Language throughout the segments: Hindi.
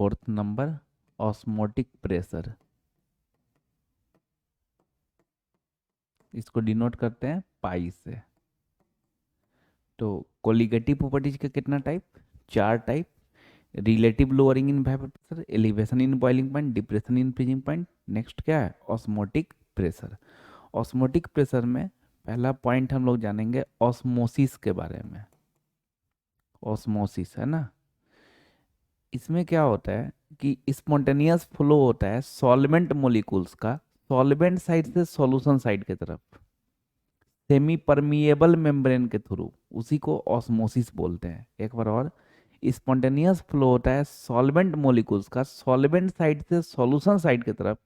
फोर्थ नंबर ऑस्मोटिक प्रेशर, इसको डिनोट करते हैं पाई से। तो कोलिगेटिव प्रॉपर्टीज का कितना टाइप, चार type. Relative lowering in vapour pressure, elevation in boiling point, depression in freezing point, next क्या है ऑस्मोटिक प्रेशर। ऑस्मोटिक प्रेशर में पहला पॉइंट हम लोग जानेंगे ऑस्मोसिस के बारे में। ऑस्मोसिस है ना, इसमें क्या होता है कि स्पॉन्टेनियस फ्लो होता है सॉल्वेंट मोलिकुल्स का सॉल्वेंट साइड से सॉल्यूशन साइड की तरफ सेमी परमिएबल मेम्ब्रेन के थ्रू, उसी को ऑस्मोसिस बोलते हैं। एक बार और, स्पॉन्टेनियस फ्लो होता है सॉल्वेंट मोलिकुल्स का सॉल्वेंट साइड से सॉल्यूशन साइड की तरफ,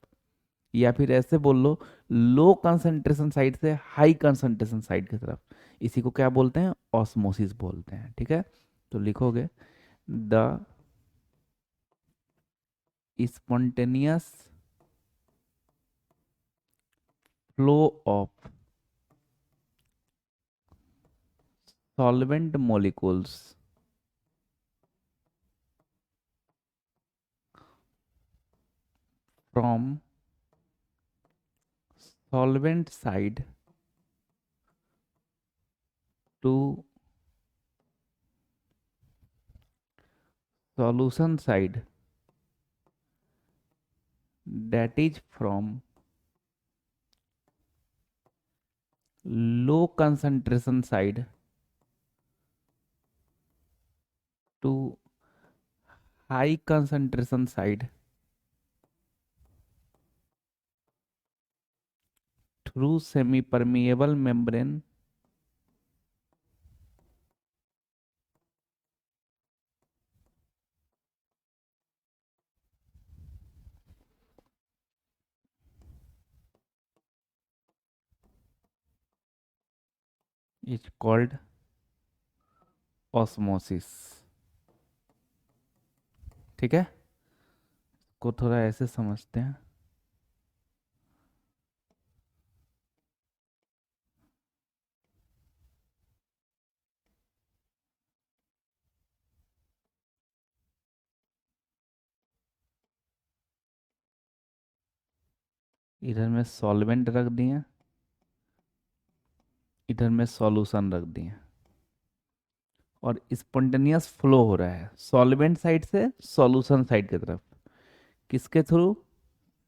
या फिर ऐसे बोल लो लो कंसंट्रेशन साइड से हाई कंसंट्रेशन साइड की तरफ, इसी को क्या बोलते हैं ऑस्मोसिस बोलते हैं। ठीक है, तो लिखोगे the spontaneous flow of solvent molecules from solvent side to solution side, that is from low concentration side to high concentration side through semi-permeable membrane is called osmosis। ठीक है, को थोड़ा ऐसे समझते हैं। इधर में सॉल्वेंट रख दिए, इधर में सॉल्यूशन रख दिए, और स्पॉन्टेनियस फ्लो हो रहा है सॉल्वेंट साइड से सॉल्यूशन साइड की तरफ, किसके through,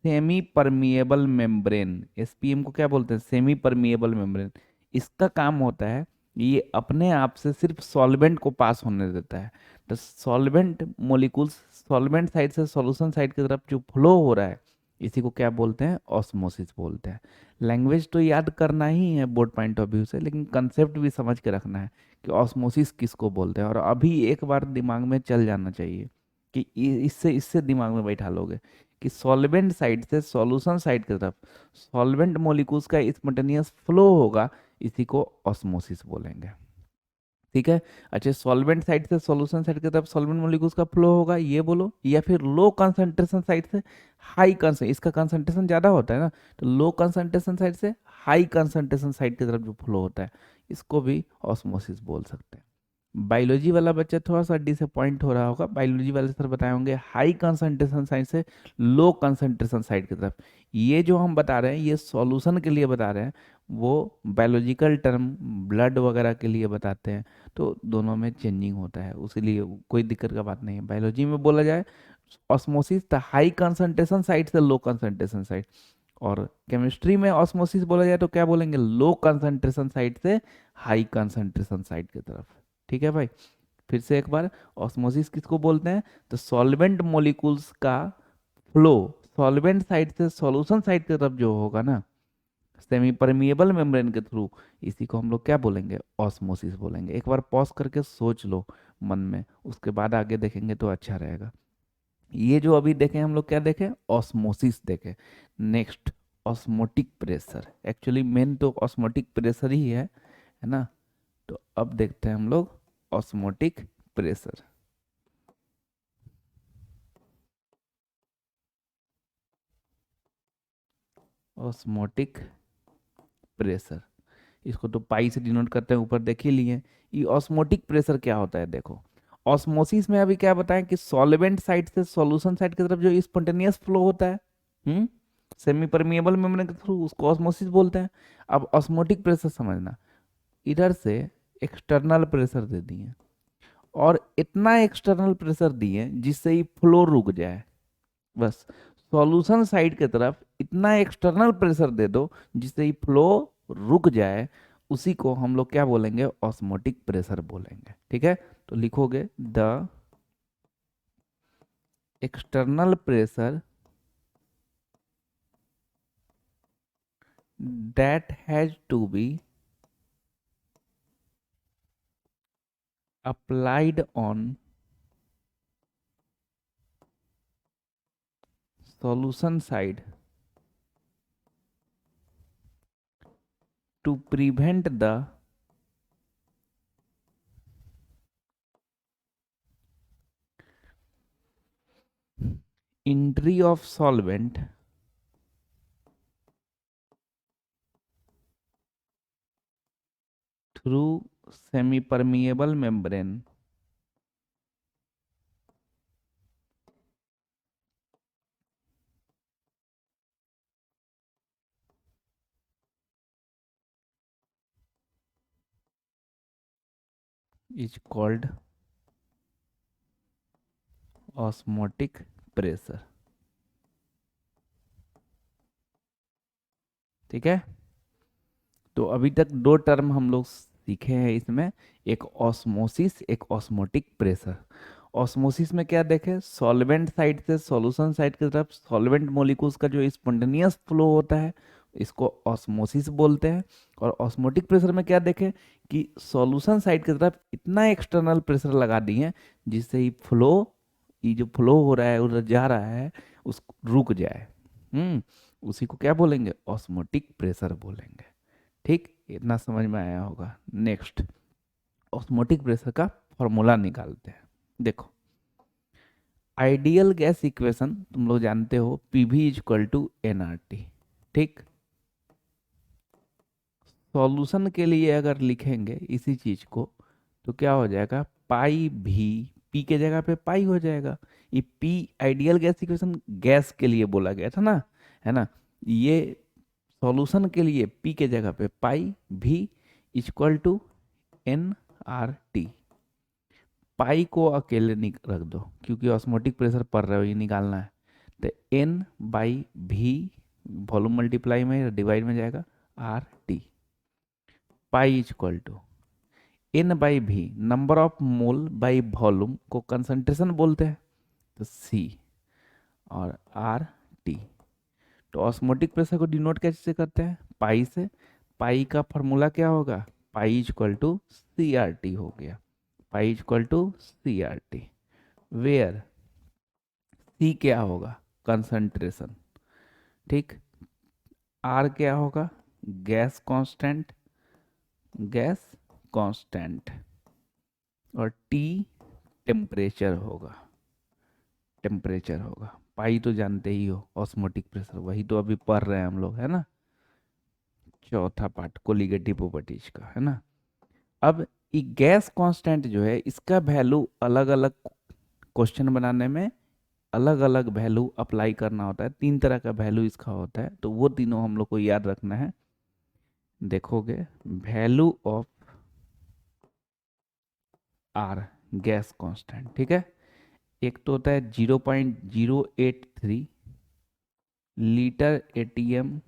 semi permeable membrane. SPM को क्या बोलते हैं, सेमी परमिएबल मेम्ब्रेन। इसका काम होता है ये अपने आप से सिर्फ सॉल्वेंट को पास होने देता है। तो सॉल्वेंट मोलिकुल्स सॉल्वेंट साइड से सॉल्यूशन साइड की तरफ जो फ्लो हो रहा है, इसी को क्या बोलते हैं ऑस्मोसिस बोलते हैं। लैंग्वेज तो याद करना ही है बोर्ड पॉइंट ऑफ व्यू से, लेकिन कंसेप्ट भी समझ के रखना है कि ऑस्मोसिस किसको बोलते हैं। और अभी एक बार दिमाग में चल जाना चाहिए कि इससे इससे दिमाग में बैठा लोगे कि सॉल्वेंट साइड से सॉल्यूशन साइड की तरफ सॉल्वेंट मोलिकुल्स का स्पॉन्टेनियस फ्लो होगा, इसी को ऑस्मोसिस बोलेंगे। ठीक है, अच्छा सॉल्वेंट साइड से सॉल्यूशन साइड की तरफ सॉल्वेंट मोलिकुल्स का फ्लो होगा ये बोलो, या फिर लो कंसंट्रेशन साइड से हाई कंसंट्रेशन, इसका कंसंट्रेशन ज़्यादा होता है ना, तो लो कंसंट्रेशन साइड से हाई कंसंट्रेशन साइड की तरफ जो फ्लो होता है, इसको भी ऑस्मोसिस बोल सकते हैं। बायोलॉजी वाला बच्चा थोड़ा सा डिसअपॉइंट हो रहा होगा, बायोलॉजी वाले सर बताए होंगे हाई कंसंट्रेशन साइड से लो कंसंट्रेशन साइड की तरफ। ये जो हम बता रहे हैं ये सॉल्यूशन के लिए बता रहे हैं, वो बायोलॉजिकल टर्म ब्लड वगैरह के लिए बताते हैं। तो दोनों में चेंजिंग होता है, उसीलिए कोई दिक्कत का बात नहीं है। बायोलॉजी में बोला जाए osmosis the high concentration side से लो कंसंट्रेशन साइड, और केमिस्ट्री में ऑस्मोसिस बोला जाए तो क्या बोलेंगे, लो कंसंट्रेशन साइड से हाई कंसंट्रेशन साइड की तरफ। ठीक है भाई, फिर से एक बार, ऑस्मोसिस किसको बोलते हैं, तो सॉल्वेंट मॉलिक्यूल्स का फ्लो सॉल्वेंट साइड से सॉल्यूशन साइड की तरफ जो होगा ना, सेमी परमिएबल मेम्ब्रेन के थ्रू, इसी को हम लोग क्या बोलेंगे ऑस्मोसिस बोलेंगे। एक बार पॉज करके सोच लो मन में, उसके बाद आगे देखेंगे तो अच्छा रहेगा। ये जो अभी देखें हम लोग क्या देखें, ऑस्मोसिस देखें। Next osmotic pressure, actually main तो ऑस्मोटिक प्रेशर ही है ना। तो अब देखते हैं हम लोग ऑस्मोटिक प्रेशर। ऑस्मोटिक प्रेशर, इसको तो पाई से डिनोट करते हैं, ऊपर देख ही लिए। ये ऑस्मोटिक प्रेशर क्या होता है देखो, ऑस्मोसिस में अभी क्या बताएं कि सॉल्वेंट साइड से सॉल्यूशन साइड की तरफ जो स्पॉन्टेनियस फ्लो होता है, सेमी परमिएबल मेम्ब्रेन के थ्रू, उसको ऑस्मोसिस बोलते हैं। अब ऑस्मोटिक प्रेशर समझना, इधर से एक्सटर्नल प्रेशर दे दिए और इतना एक्सटर्नल प्रेशर दिए जिससे ही फ्लो रुक जाए, बस सॉल्यूशन साइड की तरफ इतना एक्सटर्नल प्रेशर दे दो जिससे ही फ्लो रुक जाए, उसी को हम लोग क्या बोलेंगे, ऑस्मोटिक प्रेशर बोलेंगे। ठीक है, तो लिखोगे the external pressure that has to be applied on solution side to prevent the entry of solvent through semi-permeable membrane is called osmotic pressure। ठीक है, तो अभी तक दो टर्म हम लोग सीखे हैं इसमें, एक ऑस्मोसिस, एक ऑस्मोटिक प्रेशर। ऑस्मोसिस में क्या देखे, सॉल्वेंट साइड से सॉल्यूशन साइड की तरफ सॉल्वेंट मोलिकुल्स का जो स्पॉन्टेनियस फ्लो होता है, इसको ऑस्मोसिस बोलते हैं। और ऑस्मोटिक प्रेशर में क्या देखे कि सॉल्यूशन साइड की तरफ इतना एक्सटर्नल प्रेशर लगा दिए जिससे ही फ्लो, ये जो फ्लो हो रहा है उधर जा रहा है, उस रुक जाए। उसी को क्या बोलेंगे, ऑस्मोटिक प्रेशर बोलेंगे। ठीक, इतना समझ में आया होगा। नेक्स्ट, ऑस्मोटिक प्रेशर का फॉर्मूला निकालते हैं। देखो, आइडियल गैस इक्वेशन तुम लोग जानते हो, PV is equal to NRT. ठीक, सॉल्यूशन के लिए अगर लिखेंगे इसी चीज को तो क्या हो जाएगा, पाई भी, पी के जगह पे पाई हो जाएगा। ये P ideal gas equation gas के लिए बोला गया था ना, है ना। ये सॉल्यूशन के लिए पी के जगह पे पाई भी equal to n R T. Pi को अकेले रख दो क्योंकि ऑस्मोटिक प्रेशर पढ़ रहे हो, ये निकालना है। तो n by V, volume multiply में डिवाइड में जाएगा R T. Pi equal to n by V, number of mole by volume को कंसंट्रेशन बोलते हैं, तो सी, और आर टी। तो ऑस्मोटिक प्रेशर को डिनोट कैसे करते हैं, पाई से। पाई का फॉर्मूला क्या होगा, pi equal to C R T हो गया। Pi equal to C R T, where C क्या होगा, कंसंट्रेशन। ठीक, आर क्या होगा, गैस कांस्टेंट, गैस कांस्टेंट, और टी टेम्परेचर होगा, टेम्परेचर होगा। पाई तो जानते ही हो, ऑस्मोटिक प्रेशर, वही तो अभी पढ़ रहे हैं हम लोग, है ना, चौथा पार्ट कोलिगेटिव प्रॉपर्टीज का, है ना। अब ये गैस कांस्टेंट जो है, इसका वैल्यू अलग अलग क्वेश्चन बनाने में अलग अलग वैल्यू अप्लाई करना होता है। तीन तरह का वैल्यू इसका होता है, तो वो तीनों हम लोग को याद रखना है। देखोगे, value of R, gas constant, ठीक है। एक तो होता है 0.083 लीटर एटीएम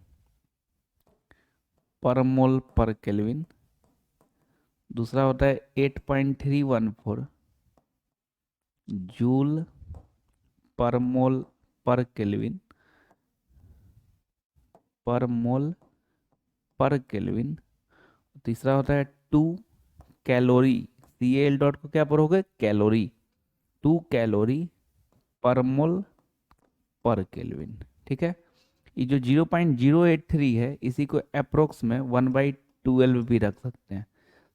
पर मोल पर केल्विन। दूसरा होता है 8.314 जूल पर मोल पर केल्विन, पर मोल पर केल्विन। तीसरा होता है 2 कैलोरी, सी एल डॉट को क्या पढ़ोगे, कैलोरी, 2 कैलोरी पर मोल पर केल्विन। ठीक है, ये जो 0.083 है, इसी को अप्रोक्स में 1/12 भी रख सकते हैं।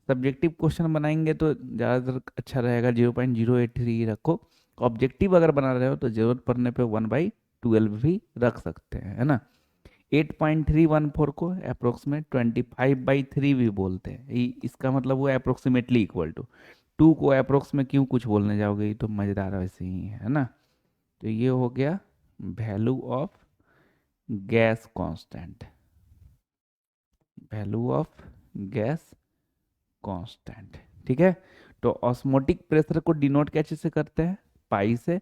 सब्जेक्टिव क्वेश्चन बनाएंगे तो ज़्यादातर अच्छा रहेगा 0.083 रखो। ऑब्जेक्टिव अगर बना रहे हो तो जरूरत पड़ने पे 1/12 भी रख सकते हैं, है ना। 8.314 को अप्रोक्सीमेट 25/3 भी बोलते हैं, इसका मतलब वो अप्रोक्सीमेटली इक्वल टू टू को अप्रोक्स में क्यों कुछ बोलने जाओगे, ये तो मज़ेदार वैसे ही है ना। तो ये हो गया value of gas constant, value of gas constant. ठीक है, तो ऑस्मोटिक प्रेशर को डिनोट क्या चीज़ से करते हैं, पाई से।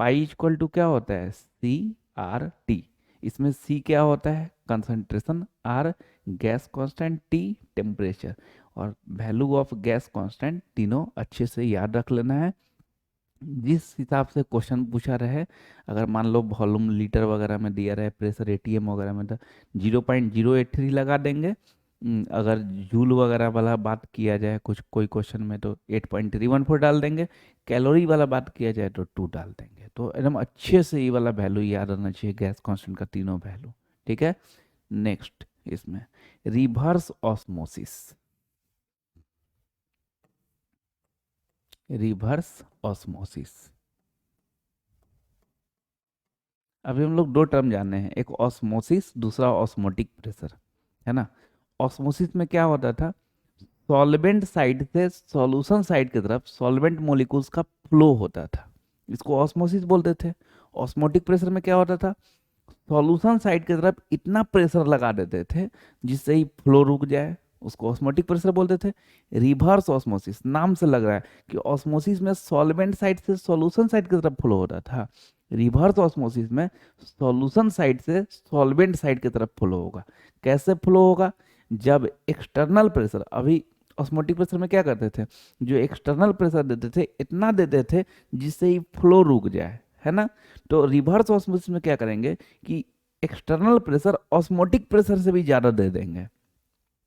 पाई इक्वल टू क्या होता है, सी आर टी। इसमें सी क्या होता है, concentration, R gas constant, T temperature, और वैल्यू ऑफ गैस कांस्टेंट, तीनों अच्छे से याद रख लेना है। जिस हिसाब से क्वेश्चन पूछा रहे, अगर मान लो वॉल्यूम लीटर वगैरह में दिया रहे, प्रेशर एटीएम वगैरह में, तो 0.083 लगा देंगे। अगर जूल वगैरह वाला बात किया जाए कुछ कोई क्वेश्चन में तो 8.314 डाल देंगे। कैलोरी वाला बात किया जाए तो 2 डाल देंगे। तो एकदम अच्छे से ये वाला वैल्यू याद रहना चाहिए, गैस कांस्टेंट का तीनों वैल्यू। ठीक है, नेक्स्ट इसमें रिवर्स ऑस्मोसिस, रिवर्स ऑस्मोसिस। अभी हम लोग दो टर्म जाने हैं, एक ऑस्मोसिस, दूसरा ऑस्मोटिक प्रेशर, है ना। ऑस्मोसिस में क्या होता था, सॉल्वेंट साइड से सॉल्यूशन साइड की तरफ सॉल्वेंट मोलिकुल्स का फ्लो होता था, इसको ऑस्मोसिस बोलते थे। ऑस्मोटिक प्रेशर में क्या होता था, सॉल्यूशन साइड की तरफ इतना प्रेशर लगा देते थे जिससे ही फ्लो रुक जाए, उसको ऑस्मोटिक प्रेशर बोलते थे। रिवर्स ऑस्मोसिस, नाम से लग रहा है कि ऑस्मोसिस में सॉल्वेंट साइड से सॉल्यूशन साइड की तरफ फ्लो होता था, रिवर्स ऑस्मोसिस में सॉल्यूशन साइड से सॉल्वेंट साइड की तरफ फ्लो होगा। कैसे फ्लो होगा, जब एक्सटर्नल प्रेशर, अभी ऑस्मोटिक प्रेशर में क्या करते थे, जो एक्सटर्नल प्रेशर देते थे इतना देते थे जिससे ही फ्लो रुक जाए, है ना। तो रिवर्स ऑस्मोसिस में क्या करेंगे कि एक्सटर्नल प्रेशर ऑस्मोटिक प्रेशर से भी ज़्यादा दे देंगे।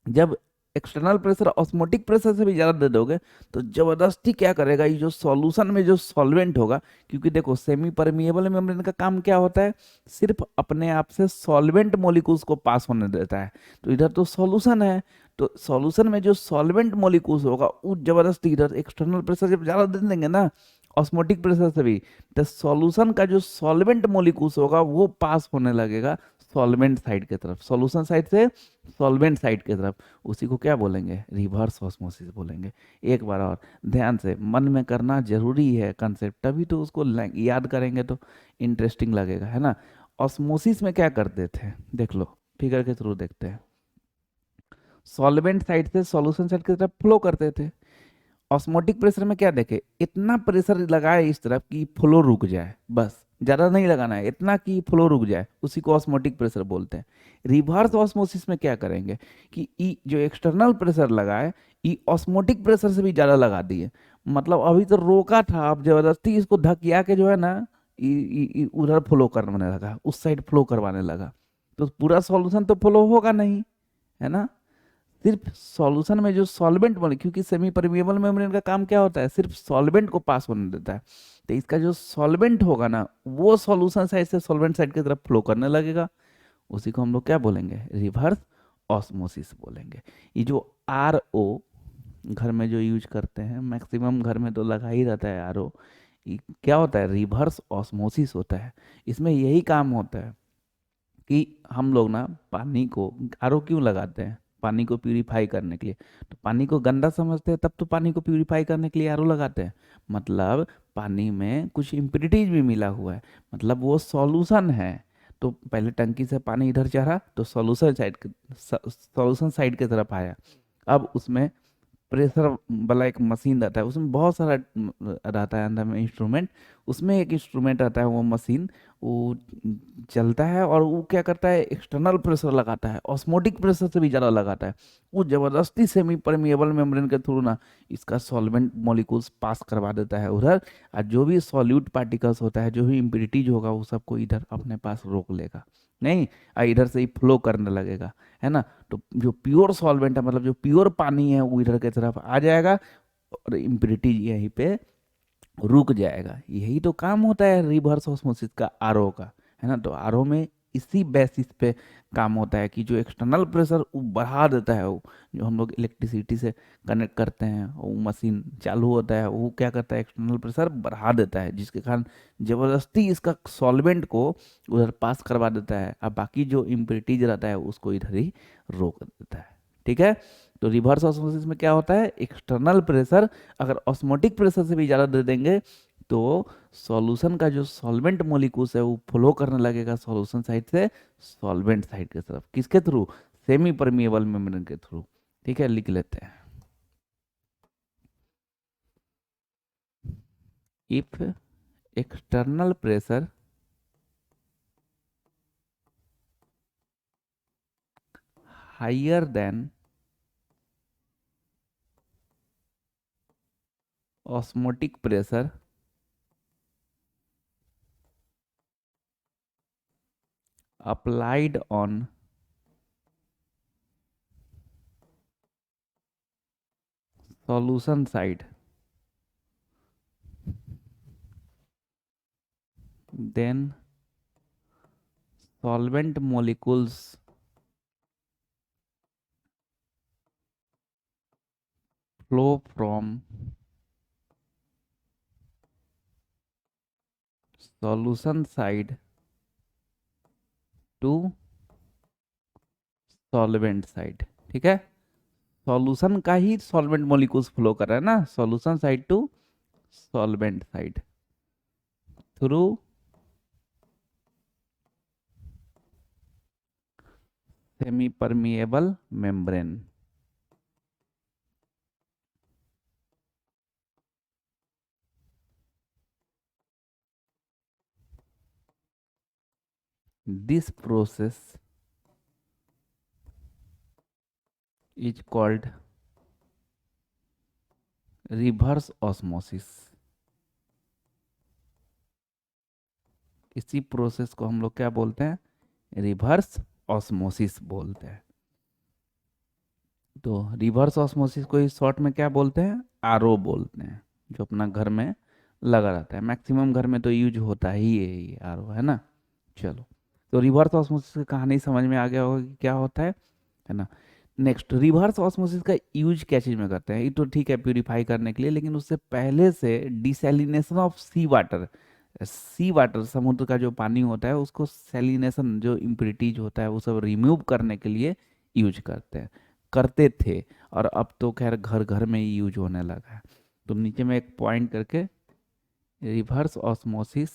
जब एक्सटर्नल प्रेशर ऑस्मोटिक प्रेशर से भी ज़्यादा दे दोगे तो ज़बरदस्ती क्या करेगा, ये जो सॉल्यूशन में जो सॉल्वेंट होगा, क्योंकि देखो सेमी परमिएबल मेम्ब्रेन का काम क्या होता है, सिर्फ अपने आप से सॉल्वेंट मॉलिक्यूल्स को पास होने देता है। तो इधर तो सॉल्यूशन है, तो सॉल्यूशन में जो सॉल्वेंट मॉलिक्यूल्स होगा वो ज़बरदस्ती इधर एक्सटर्नल प्रेशर जब ज़्यादा दे देंगे ना ऑस्मोटिक प्रेशर से भी, तो सॉल्यूशन का जो सॉल्वेंट मॉलिक्यूल्स होगा वो पास होने लगेगा सॉल्वेंट साइड की तरफ, सॉल्यूशन साइड से सॉल्वेंट साइड की तरफ। उसी को क्या बोलेंगे, रिवर्स ऑस्मोसिस बोलेंगे। एक बार और ध्यान से मन में करना जरूरी है कंसेप्ट, तभी तो उसको याद करेंगे तो इंटरेस्टिंग लगेगा, है ना। ऑस्मोसिस में क्या करते थे, देख लो फिगर के थ्रू देखते हैं। सॉल्वेंट साइड से सॉल्यूशन साइड की तरफ फ्लो करते थे। ऑस्मोटिक प्रेशर में क्या देखे, इतना प्रेशर लगाए इस तरफ कि फ्लो रुक जाए, बस ज़्यादा नहीं लगाना है, इतना कि फ्लो रुक जाए, उसी को ऑस्मोटिक प्रेशर बोलते हैं। रिवर्स ऑस्मोसिस में क्या करेंगे कि ई जो एक्सटर्नल प्रेशर लगाए, ई ऑस्मोटिक प्रेशर से भी ज़्यादा लगा दिए। मतलब अभी तो रोका था, अब जबरदस्ती इसको धकिया के जो है ना उधर फ्लो करवाने लगा, उस साइड फ्लो करवाने लगा। तो पूरा सॉल्यूशन तो फ्लो होगा नहीं, है ना। सिर्फ सॉल्यूशन में जो सॉल्वेंट बने, क्योंकि सेमी परमिएबल मेम्ब्रेन का काम क्या होता है, सिर्फ सॉल्वेंट को पास होने देता है। तो इसका जो सॉल्वेंट होगा ना वो सॉल्यूशन साइड से सॉल्वेंट साइड की तरफ फ्लो करने लगेगा, उसी को हम लोग क्या बोलेंगे, रिवर्स ऑस्मोसिस बोलेंगे। ये जो आर ओ घर में जो यूज करते हैं, मैक्सिमम घर में तो लगा ही रहता है आर ओ, क्या होता है, रिवर्स ऑस्मोसिस होता है। इसमें यही काम होता है कि हम लोग ना पानी को, आरओ क्यों लगाते हैं, पानी को प्यूरिफाई करने के लिए। तो पानी को गंदा समझते हैं तब तो पानी को प्यूरिफाई करने के लिए आरओ लगाते हैं। मतलब पानी में कुछ इम्प्योरिटीज भी मिला हुआ है, मतलब वो सॉल्यूशन है। तो पहले टंकी से पानी इधर चढ़ा तो सॉल्यूशन साइड की तरफ आया। अब उसमें प्रेशर वाला एक मशीन रहता है, उसमें बहुत सारा रहता है अंदर में इंस्ट्रूमेंट। उसमें एक इंस्ट्रूमेंट रहता है, वो मशीन वो चलता है और वो क्या करता है, एक्सटर्नल प्रेशर लगाता है, ऑस्मोटिक प्रेशर से भी ज़्यादा लगाता है। वो ज़बरदस्ती सेमी परमिएबल मेम्ब्रेन के थ्रू ना इसका सॉल्वेंट मॉलिक्यूल्स पास करवा देता है उधर, और जो भी सॉल्यूट पार्टिकल्स होता है, जो भी इम्प्योरिटीज होगा, वो सबको इधर अपने पास रोक लेगा नहीं, और इधर से ही फ्लो करने लगेगा, है ना। तो जो प्योर सॉल्वेंट है, मतलब जो प्योर पानी है, वो इधर की तरफ आ जाएगा और इम्प्योरिटी यहीं पे रुक जाएगा। यही तो काम होता है रिवर्स ऑस्मोसिस का, आरओ का, है ना। तो आरओ में इसी बेसिस पे काम होता है कि जो एक्सटर्नल प्रेशर वो बढ़ा देता है, वो जो हम लोग इलेक्ट्रिसिटी से कनेक्ट करते हैं, वो मशीन चालू होता है, वो क्या करता है, एक्सटर्नल प्रेशर बढ़ा देता है, जिसके कारण ज़बरदस्ती इसका सॉल्वेंट को उधर पास करवा देता है, अब बाकी जो इम्प्योरिटीज रहता है उसको इधर ही रोक देता है। ठीक है। तो रिवर्स ऑस्मोसिस में क्या होता है, एक्सटर्नल प्रेशर अगर ऑस्मोटिक प्रेशर से भी ज़्यादा दे देंगे तो सॉल्यूशन का जो सॉल्वेंट मोलिक्यूल्स है वो फ्लो करने लगेगा सॉल्यूशन साइड से सॉल्वेंट साइड की तरफ, किसके थ्रू, सेमी परमिएबल मेम्ब्रेन के थ्रू। ठीक है, लिख लेते हैं। If external pressure higher than osmotic pressure applied on solution side, then solvent molecules flow from solution side to solvent side। ठीक है, सॉल्यूशन का ही सॉल्वेंट मॉलिक्यूल्स फ्लो कर रहा है ना, solution side to solvent side through semi permeable membrane. This process is called reverse osmosis. इसी प्रोसेस को हम लोग क्या बोलते हैं, रिवर्स ऑस्मोसिस बोलते हैं। तो रिवर्स ऑस्मोसिस को इस शॉर्ट में क्या बोलते हैं, आरओ बोलते हैं, जो अपना घर में लगा रहता है, मैक्सिमम घर में तो यूज होता ही है ये आरओ, है ना। चलो, तो रिवर्स ऑस्मोसिस की कहानी समझ में आ गया होगा कि क्या होता है ना। नेक्स्ट, रिवर्स ऑस्मोसिस का यूज क्या चीज़ में करते हैं, ये तो ठीक है प्यूरिफाई करने के लिए, लेकिन उससे पहले से desalination of sea water, sea water समुद्र का जो पानी होता है उसको सैलिनेशन, जो इम्प्योरिटीज होता है वो सब रिमूव करने के लिए यूज करते हैं, करते थे। और अब तो खैर घर घर में ही यूज होने लगा है। तो नीचे में एक पॉइंट करके, reverse osmosis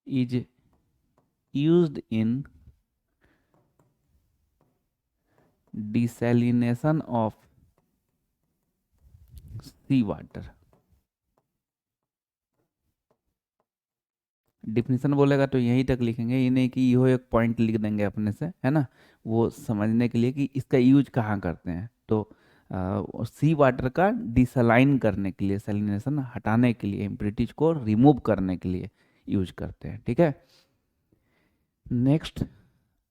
is used in desalination of sea water. Definition बोलेगा तो यहीं तक लिखेंगे, ये नहीं कि यो एक पॉइंट लिख देंगे अपने से, है ना। वो समझने के लिए कि इसका यूज कहाँ करते हैं, तो सी वाटर का डिसलाइन करने के लिए, सैलिनेशन हटाने के लिए, इम्प्योरिटीज को रिमूव करने के लिए यूज करते हैं। ठीक है, next,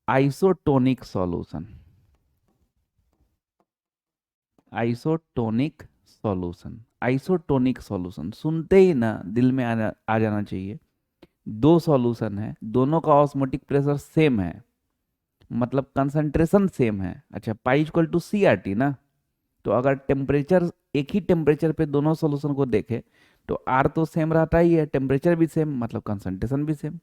isotonic solution. Isotonic solution, isotonic solution सुनते ही ना दिल में आ जाना चाहिए, दो सॉल्यूशन है, दोनों का ऑस्मोटिक प्रेशर सेम है, मतलब कंसंट्रेशन सेम है। अच्छा, pi equal to C R T ना, तो अगर टेम्परेचर, एक ही टेम्परेचर पे दोनों सॉल्यूशन को देखे तो आर तो सेम रहता ही है, टेम्परेचर भी सेम मतलब कंसंट्रेशन भी सेम।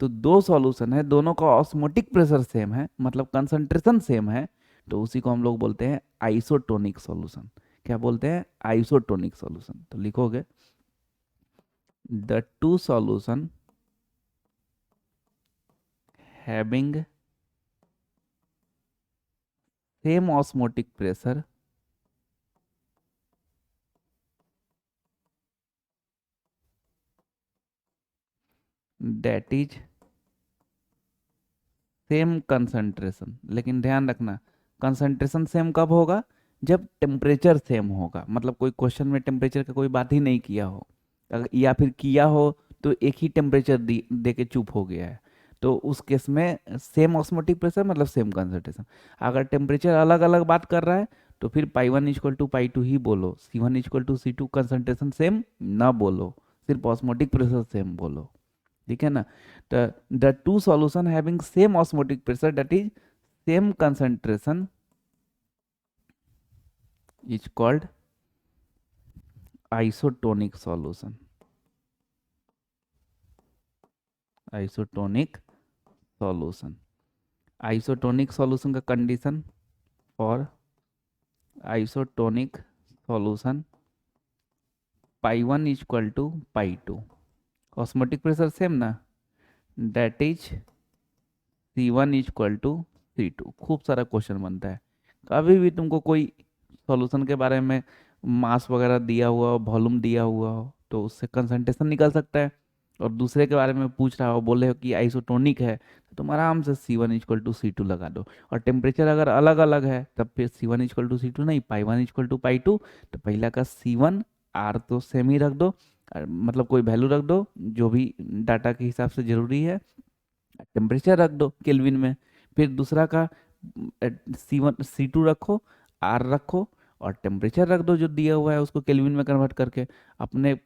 तो दो सॉल्यूशन है, दोनों का ऑस्मोटिक प्रेशर सेम है मतलब कंसंट्रेशन सेम है, तो उसी को हम लोग बोलते हैं आइसोटोनिक सॉल्यूशन। क्या बोलते हैं, आइसोटोनिक सॉल्यूशन। तो लिखोगे, the two solution having same osmotic pressure that is same concentration. लेकिन ध्यान रखना, कंसंट्रेशन सेम कब होगा, जब टेम्परेचर सेम होगा, मतलब कोई क्वेश्चन में टेम्परेचर का कोई बात ही नहीं किया हो, या फिर किया हो तो एक ही टेम्परेचर दे के चुप हो गया है, तो उस केस में सेम ऑस्मोटिक प्रेशर मतलब सेम कंसंट्रेशन। अगर टेम्परेचर अलग अलग बात कर रहा है तो फिर pi one equal to pi two ही बोलो, C one equal to C two, concentration same ना बोलो, सिर्फ ऑस्मोटिक प्रेशर सेम बोलो। ठीक है ना। तो the two solution having same osmotic pressure that is same concentration is called isotonic solution. Isotonic solution. Isotonic solution का कंडीशन और isotonic solution pi one equal to pi two. Osmotic pressure same ना, that is C one equal to C two. खूब सारा क्वेश्चन बनता है। कभी भी तुमको कोई सॉल्यूशन के बारे में मास वगैरह दिया हुआ हो, वॉल्यूम दिया हुआ हो, तो उससे कंसंट्रेशन निकल सकता है। और दूसरे के बारे में पूछ रहा हो, बोले हो कि आइसोटोनिक है, तो तुम आराम से C one equal to C two लगा दो। और टेम्परेचर अगर अलग अलग है तब फिर C one equal to C two नहीं, pi one equal to pi two. तो पहला का सी वन, आर तो सेम ही रख दो, मतलब कोई वैल्यू रख दो जो भी डाटा के हिसाब से जरूरी है। टेम्परेचर रख दो केल्विन में। फिर दूसरा का सी वन सी टू रखो, आर रखो, और टेम्परेचर रख दो जो दिया हुआ है उसको केल्विन में कन्वर्ट करके। अपने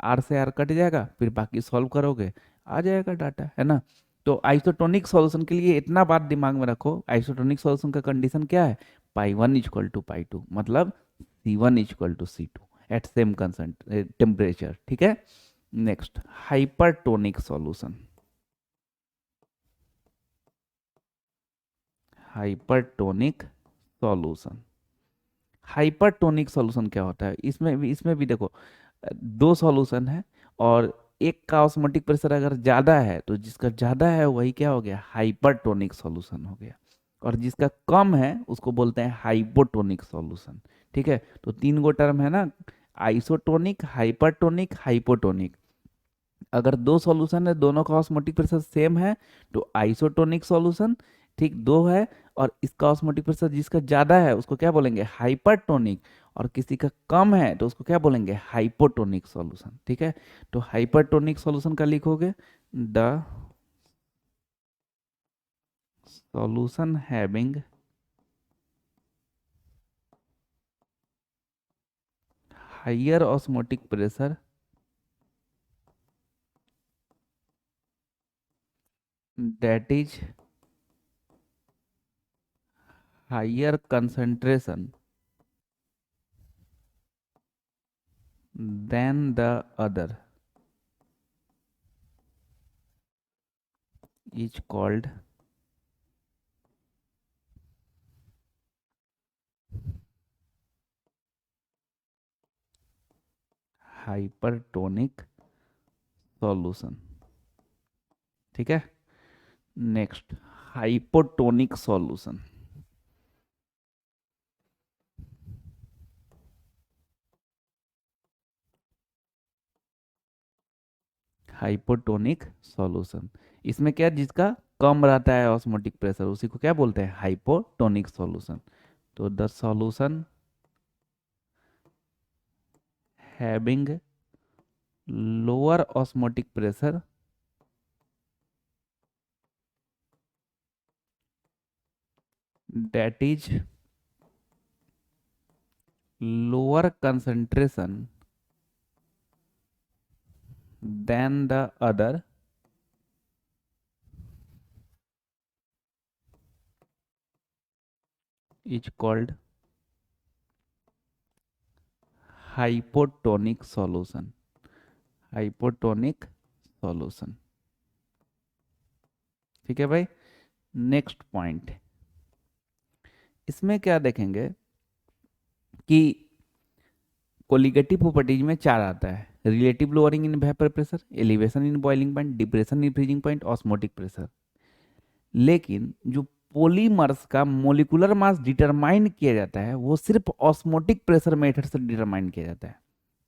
आर से आर कट जाएगा, फिर बाकी सॉल्व करोगे, आ जाएगा डाटा, है ना। तो आइसोटोनिक सॉल्यूशन के लिए इतना बात दिमाग में रखो, आइसोटोनिक सॉल्यूशन का कंडीशन क्या है, pi one equal to pi two, मतलब C one equal to C two at same constant temperature, ठीक है। Next, hypertonic solution. Hypertonic solution. Hypertonic solution क्या होता है, इसमें भी देखो दो सॉल्यूशन है, और एक का ऑस्मोटिक प्रेशर अगर ज़्यादा है तो जिसका ज़्यादा है वही क्या हो गया, हाइपरटोनिक सॉल्यूशन हो गया। और जिसका कम है उसको बोलते हैं हाइपोटोनिक सॉल्यूशन। ठीक है, तो तीन गो टर्म है ना, आइसोटोनिक, हाइपरटोनिक, हाइपोटोनिक। अगर दो सॉल्यूशन है, दोनों का ऑस्मोटिक प्रेशर सेम है, तो आइसोटोनिक सॉल्यूशन। ठीक, दो है और इसका ऑस्मोटिक प्रेशर जिसका ज़्यादा है उसको क्या बोलेंगे, हाइपरटोनिक। और किसी का कम है तो उसको क्या बोलेंगे, हाइपोटोनिक सॉल्यूशन। ठीक है, तो हाइपरटोनिक सॉल्यूशन का लिखोगे, the solution having higher osmotic pressure that is higher concentration than the other is called hypertonic solution। ठीक है, next, hypotonic solution. Hypotonic solution, इसमें क्या, जिसका कम रहता है ऑस्मोटिक प्रेशर उसी को क्या बोलते हैं, हाइपोटोनिक सॉल्यूशन। तो the solution having lower osmotic pressure that is lower concentration than the other is called hypotonic solution। Hypotonic solution. ठीक है भाई, नेक्स्ट पॉइंट, इसमें क्या देखेंगे कि कोलिगेटिव प्रॉपर्टीज में चार आता है, relative lowering in vapour pressure, elevation in boiling point, depression in freezing point, osmotic pressure. लेकिन जो पॉलीमर्स का मोलिकुलर मास डिटरमाइन किया जाता है वो सिर्फ ऑस्मोटिक प्रेशर मेथड से डिटरमाइन किया जाता है।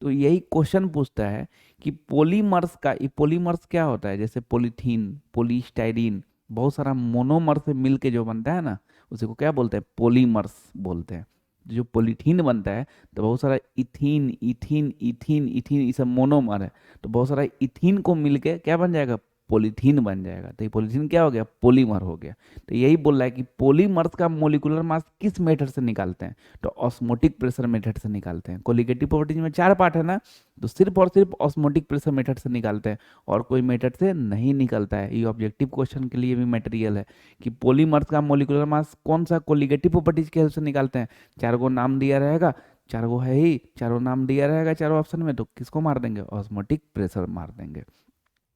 तो यही क्वेश्चन पूछता है कि पॉलीमर्स का, ये पॉलीमर्स क्या होता है, जैसे पॉलीथीन, पॉलीस्टाइरीन, बहुत सारा मोनोमर से मिल के जो बनता है ना, उसी को क्या बोलते हैं, पॉलीमर्स बोलते हैं। जो पॉलीथीन बनता है तो बहुत सारा इथीन इथीन इथीन इथीन ये सब मोनोमर है, तो बहुत सारा इथीन को मिलके क्या बन जाएगा, पॉलीथीन बन जाएगा। तो ये पॉलीथीन क्या हो गया, पॉलीमर हो गया। तो यही बोल रहा है कि पॉलीमर्स का मोलिकुलर मास किस मेथड से निकालते हैं, तो ऑस्मोटिक प्रेशर मेथड से निकालते हैं। कोलिगेटिव प्रॉपर्टीज में चार पार्ट है ना, तो सिर्फ और सिर्फ ऑस्मोटिक प्रेशर मेथड से निकालते हैं, और कोई मेथड से नहीं निकलता है। ये ऑब्जेक्टिव क्वेश्चन के लिए भी मटेरियल है कि पॉलीमर्स का मोलिकुलर मास कौन सा कोलिगेटिव प्रॉपर्टीज के हेल्प से निकालते हैं। चार गो नाम दिया रहेगा, चार गो है ही, चारों नाम दिया रहेगा चारों ऑप्शन में, तो किसको मार देंगे, ऑस्मोटिक प्रेशर मार देंगे।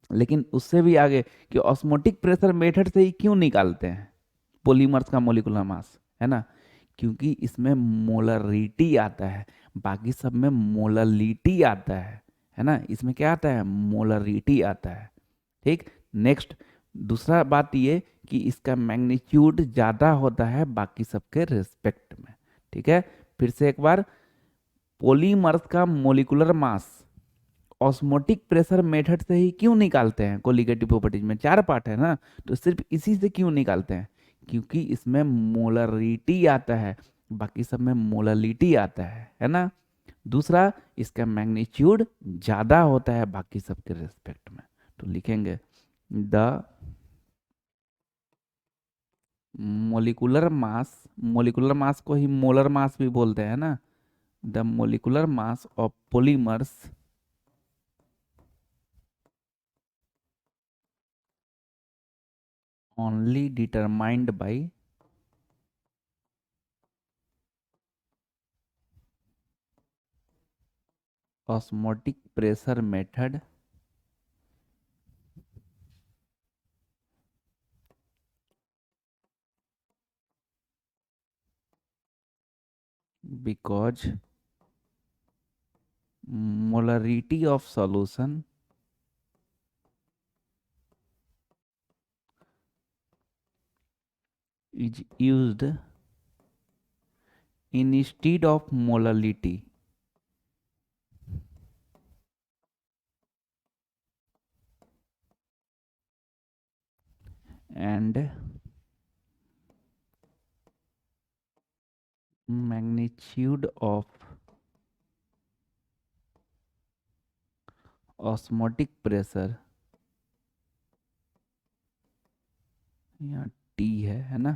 लेकिन उससे भी आगे कि ऑस्मोटिक प्रेशर मेथड से ही क्यों निकालते हैं पॉलीमर्स का मोलिकुलर मास, है ना, क्योंकि इसमें मोलरिटी आता है, बाकी सब में मोललिटी आता है ना, इसमें क्या आता है, मोलरिटी आता है। ठीक। नेक्स्ट, दूसरा बात ये कि इसका मैग्नीट्यूड ज़्यादा होता है बाकी सबके रिस्पेक्ट में। ठीक है, फिर से एक बार, पॉलीमर्स का molecular mass osmotic pressure method से ही क्यों निकालते हैं, कोलिगेटिव प्रॉपर्टीज में चार पार्ट है ना, तो सिर्फ इसी से क्यों निकालते हैं, क्योंकि इसमें मोलरिटी आता है, बाकी सब में मोललिटी आता है ना। दूसरा, इसका मैग्नीट्यूड ज़्यादा होता है बाकी सबके रिस्पेक्ट में, तो लिखेंगे द मोलिकुलर मास को ही मोलर मास भी बोलते हैं ना, the molecular mass of polymers only determined by osmotic pressure method because molarity of solution is used instead of molality and magnitude of osmotic pressure, यहाँ T है ना,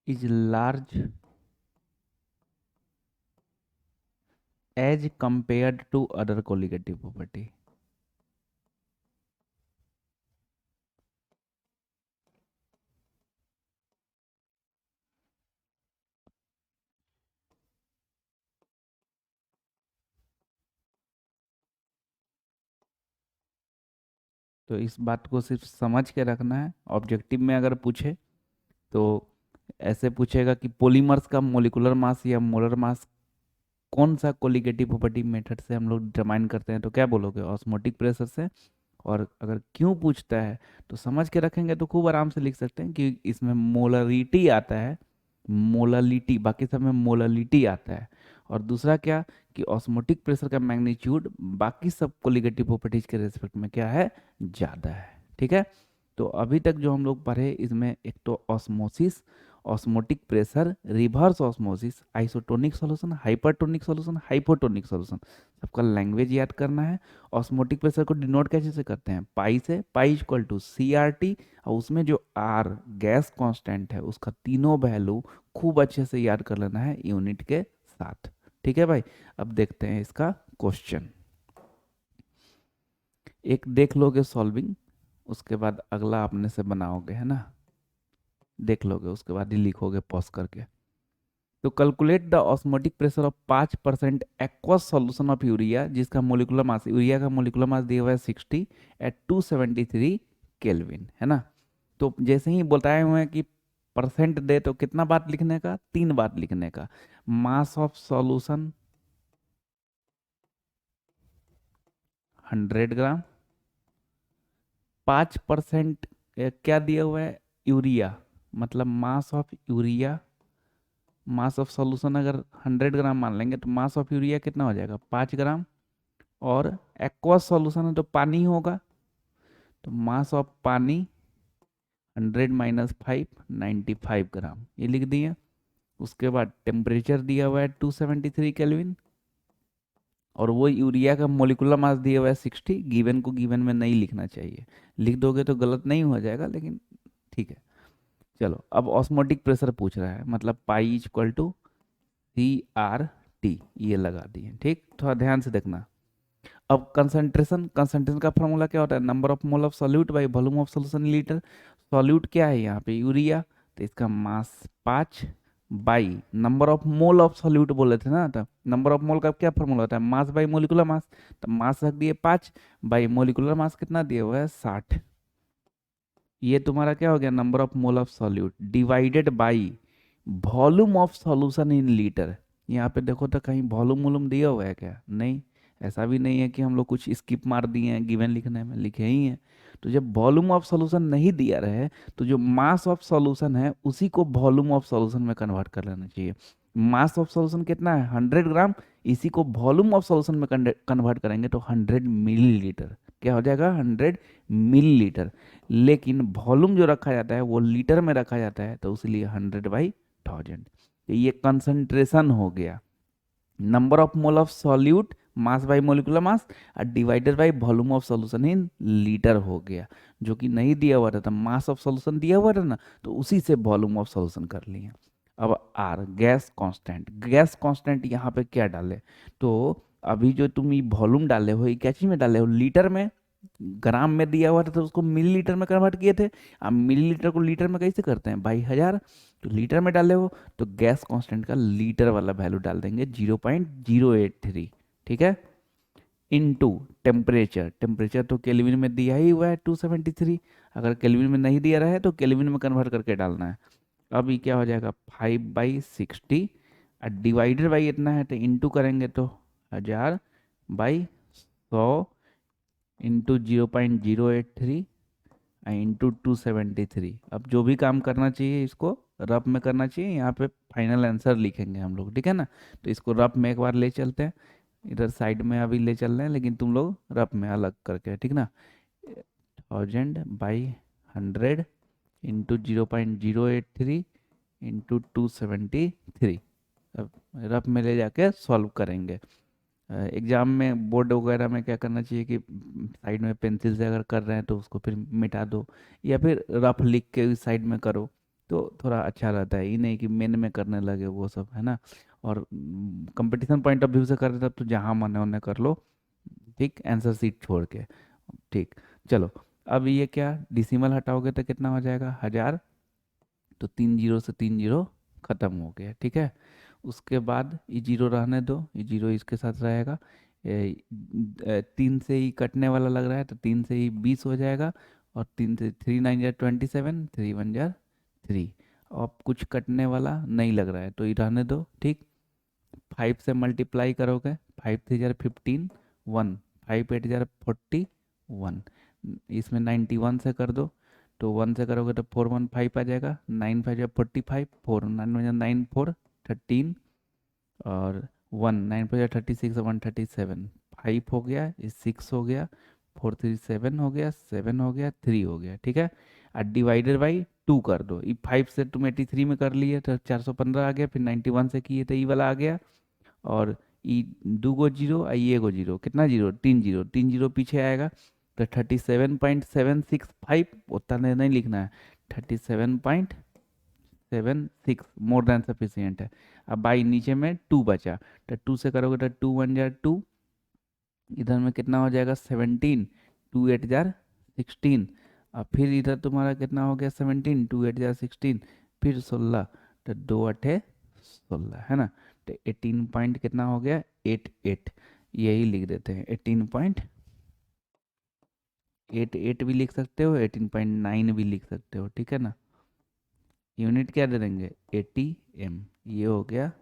is large as compared to other colligative property। तो इस बात को सिर्फ समझ के रखना है, ऑब्जेक्टिव में अगर पूछे तो ऐसे पूछेगा कि पॉलीमर्स का मोलिकुलर मास या मोलर मास कौन सा कोलिगेटिव प्रॉपर्टी मेथड से हम लोग डिटरमाइन करते हैं, तो क्या बोलोगे, ऑस्मोटिक प्रेशर से। और अगर क्यों पूछता है तो समझ के रखेंगे तो खूब आराम से लिख सकते हैं कि इसमें मोलरिटी आता है, मोललिटी, बाकी सब में मोललिटी आता है। और दूसरा क्या, कि ऑस्मोटिक प्रेशर का मैग्नीट्यूड बाकी सब कोलिगेटिव प्रॉपर्टीज के रेस्पेक्ट में क्या है, ज़्यादा है। ठीक है, तो अभी तक जो हम लोग पढ़े इसमें एक तो osmosis, osmotic pressure, reverse osmosis, isotonic solution, hypertonic solution, hypotonic solution, सबका लैंग्वेज याद करना है। ऑस्मोटिक प्रेशर को डिनोट कैसे से करते हैं, पाई से, पाई इक्वल टू CRT, और उसमें जो आर गैस कांस्टेंट है उसका तीनों वैल्यू खूब अच्छे से याद कर लेना है यूनिट के साथ। ठीक है भाई, अब देखते हैं इसका क्वेश्चन। एक देख लोगे सॉल्विंग, उसके बाद अगला अपने से बनाओगे, है ना, देख लोगे उसके बाद ही लिखोगे पॉज करके। तो calculate the osmotic pressure of 5% aqueous solution of urea, जिसका मोलिकुलर मास, यूरिया का मोलिकुलर मास दिया हुआ है 60 एट 273 केल्विन, है ना। तो जैसे ही बताए हुए हैं कि परसेंट दे तो कितना बात लिखने का, 3 बात लिखने का। मास ऑफ सॉल्यूशन 100 ग्राम, 5% क्या दिया हुआ है, यूरिया, मतलब mass of urea, mass of solution अगर 100 ग्राम मान लेंगे तो मास ऑफ यूरिया कितना हो जाएगा, 5 ग्राम। और एक्वस सॉल्यूशन है तो पानी होगा, तो मास ऑफ पानी 100 - 5 95 ग्राम, ये लिख दिए। उसके बाद टेम्परेचर दिया हुआ है 273 केल्विन, और वो यूरिया का मोलिकुलर मास दिया हुआ है 60, गिवन को गिवन में नहीं लिखना चाहिए, लिख दोगे तो गलत नहीं हो जाएगा, लेकिन ठीक है। चलो, अब ऑस्मोटिक प्रेशर पूछ रहा है, मतलब पाई इक्वल टू CRT, ये लगा दिए। ठीक, थोड़ा ध्यान से देखना। अब कंसंट्रेशन, कंसंट्रेशन का फॉर्मूला क्या होता है, number of mole of solute by volume of solution litre. Solute क्या है यहाँ पे, यूरिया, तो इसका मास 5 by number of mole of solute बोले थे ना, तो नंबर ऑफ मोल का क्या फॉर्मूला होता है, मास बाई मोलिकुलर मास। तो मास रख दिए 5, बाई मोलिकुलर मास कितना दिए हुआ है 60। ये तुम्हारा क्या हो गया, number of mole of solute divided by volume of solution in litre. यहाँ पे देखो तो कहीं वॉल्यूम वॉल्यूम दिया हुआ है क्या, नहीं। ऐसा भी नहीं है कि हम लोग कुछ स्किप मार दिए हैं, गिवन लिखने में लिखे ही हैं। तो जब वॉल्यूम ऑफ सॉल्यूशन नहीं दिया रहे, तो जो मास ऑफ सॉल्यूशन है उसी को वॉल्यूम ऑफ सॉल्यूशन में कन्वर्ट कर लेना चाहिए। मास ऑफ सॉल्यूशन कितना है 100 ग्राम, इसी को वॉल्यूम ऑफ सॉल्यूशन में कन्वर्ट करेंगे तो 100 मिलीलीटर। क्या हो जाएगा 100 मिलीलीटर। लेकिन वॉल्यूम जो रखा जाता है वो लीटर में रखा जाता है, तो इसलिए 100/1000। ये कंसंट्रेशन हो गया, number of mole of solute mass by molecular mass और divided by volume of solution in litre हो गया। जो कि नहीं दिया हुआ था, मास ऑफ सॉल्यूशन दिया हुआ था ना, तो उसी से वॉल्यूम ऑफ सॉल्यूशन कर लिए। अब R gas constant, gas constant यहाँ पे क्या डाले, तो अभी जो तुम ये वॉल्यूम डाले हो ये क्या चीज में डाले हो, लीटर में। ग्राम में दिया हुआ था तो उसको मिलीलीटर में कन्वर्ट किए थे। अब मिलीलीटर को लीटर में कैसे करते हैं, बाई 1000। तो लीटर में डाले हो तो गैस कांस्टेंट का लीटर वाला वैल्यू डाल देंगे 0.083, ठीक है। इनटू टेम्परेचर, टेम्परेचर तो केल्विन में दिया ही हुआ है 273। अगर केल्विन में नहीं दिया रहा है तो केल्विन में कन्वर्ट करके डालना है। अब ये क्या हो जाएगा 5/60 और डिवाइडेड बाई इतना है तो इंटू करेंगे तो 1000/100 इंटू 0.083 इंटू 273। अब जो भी काम करना चाहिए इसको रफ में करना चाहिए, यहाँ पे फाइनल आंसर लिखेंगे हम लोग, ठीक है ना। तो इसको रफ में एक बार ले चलते हैं, इधर साइड में अभी ले चल रहे हैं, लेकिन तुम लोग रफ में अलग करके, ठीक ना। 1000/100 इंटू 0.083 इंटू 273। अब रफ में ले जाके सॉल्व करेंगे। एग्जाम में बोर्ड वगैरह में क्या करना चाहिए कि साइड में पेंसिल से अगर कर रहे हैं तो उसको फिर मिटा दो, या फिर रफ लिख के साइड में करो, तो थोड़ा अच्छा रहता है। ये नहीं कि मेन में करने लगे वो सब, है ना। और कंपटीशन पॉइंट ऑफ व्यू से कर रहे तब तो जहाँ मन है उन्हें कर लो, ठीक, आंसर सीट छोड़ के, ठीक। चलो, अब ये क्या डिसिमल हटाओगे तो कितना हो जाएगा 1000। तो 3 जीरो से 3 जीरो खत्म हो गया, ठीक है। उसके बाद ये जीरो रहने दो, ये जीरो इसके साथ रहेगा। 3 से ही कटने वाला लग रहा है तो 3 से ही 20 हो जाएगा। और 3 से 3 9 27, 3 1 3। अब कुछ कटने वाला नहीं लग रहा है तो ये रहने दो, ठीक। 5 से मल्टीप्लाई करोगे, 5 3 जार 15, 1, 5 8 जार 41, इसमें 91 से कर दो। तो 1 से करोगे तो 415 आ जाएगा, 9 5 जार 45, 4 9 9 4 13, और 1 9 5 जार 36, 137, 5 हो गया, ये 6 हो गया, 4 3 7 हो गया, 7 हो गया, 3 हो गया, ठीक है। और डिवाइडेड बाई 2 कर दो, ये 5 से तुम 83 में कर लिए तो 415 आ गया, फिर 91 से किए तो ये वाला आ गया। और ई 2 गो जीरो और ये गो जीरो, कितना जीरो 3 जीरो, 3 जीरो पीछे आएगा तो 37.765, उतना नहीं लिखना है, 37.76 मोर देन सफिशियंट है। अब बाई नीचे में 2 बचा, तो 2 से करोगे तो 2 1 जार 2, इधर में कितना हो जाएगा 17, 2 8 जार 16। अब फिर इधर तुम्हारा कितना हो गया 17, 2 8 जार 16, फिर 16, तो 2 8 16, है ना। तो 18 पॉइंट कितना हो गया 88, यही लिख देते हैं 18.88 भी लिख सकते हो, 18.9 भी लिख सकते हो, ठीक है ना। यूनिट क्या दे देंगे 80 m, ये हो गया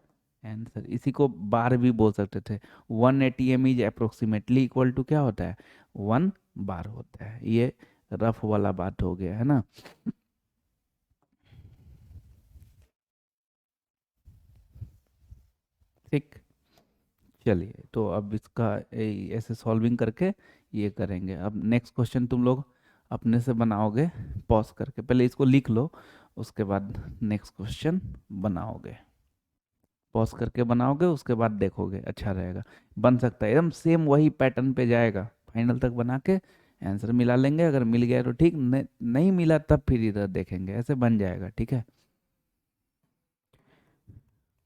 आंसर। इसी को बार भी बोल सकते थे, 180 m is approximately equal to क्या होता है 1 बार होता है। ये रफ वाला बात हो गया, है ना। ठीक, चलिए तो अब इसका ऐसे सॉल्विंग करके ये करेंगे। अब नेक्स्ट क्वेश्चन तुम लोग अपने से बनाओगे, पॉज करके पहले इसको लिख लो, उसके बाद नेक्स्ट क्वेश्चन बनाओगे। पॉज करके बनाओगे उसके बाद देखोगे, अच्छा रहेगा। बन सकता है एकदम सेम वही पैटर्न पे जाएगा, फाइनल तक बना के आंसर मिला लेंगे। अगर मिल गया तो ठीक, नहीं मिला तब फिर इधर देखेंगे, ऐसे बन जाएगा, ठीक है।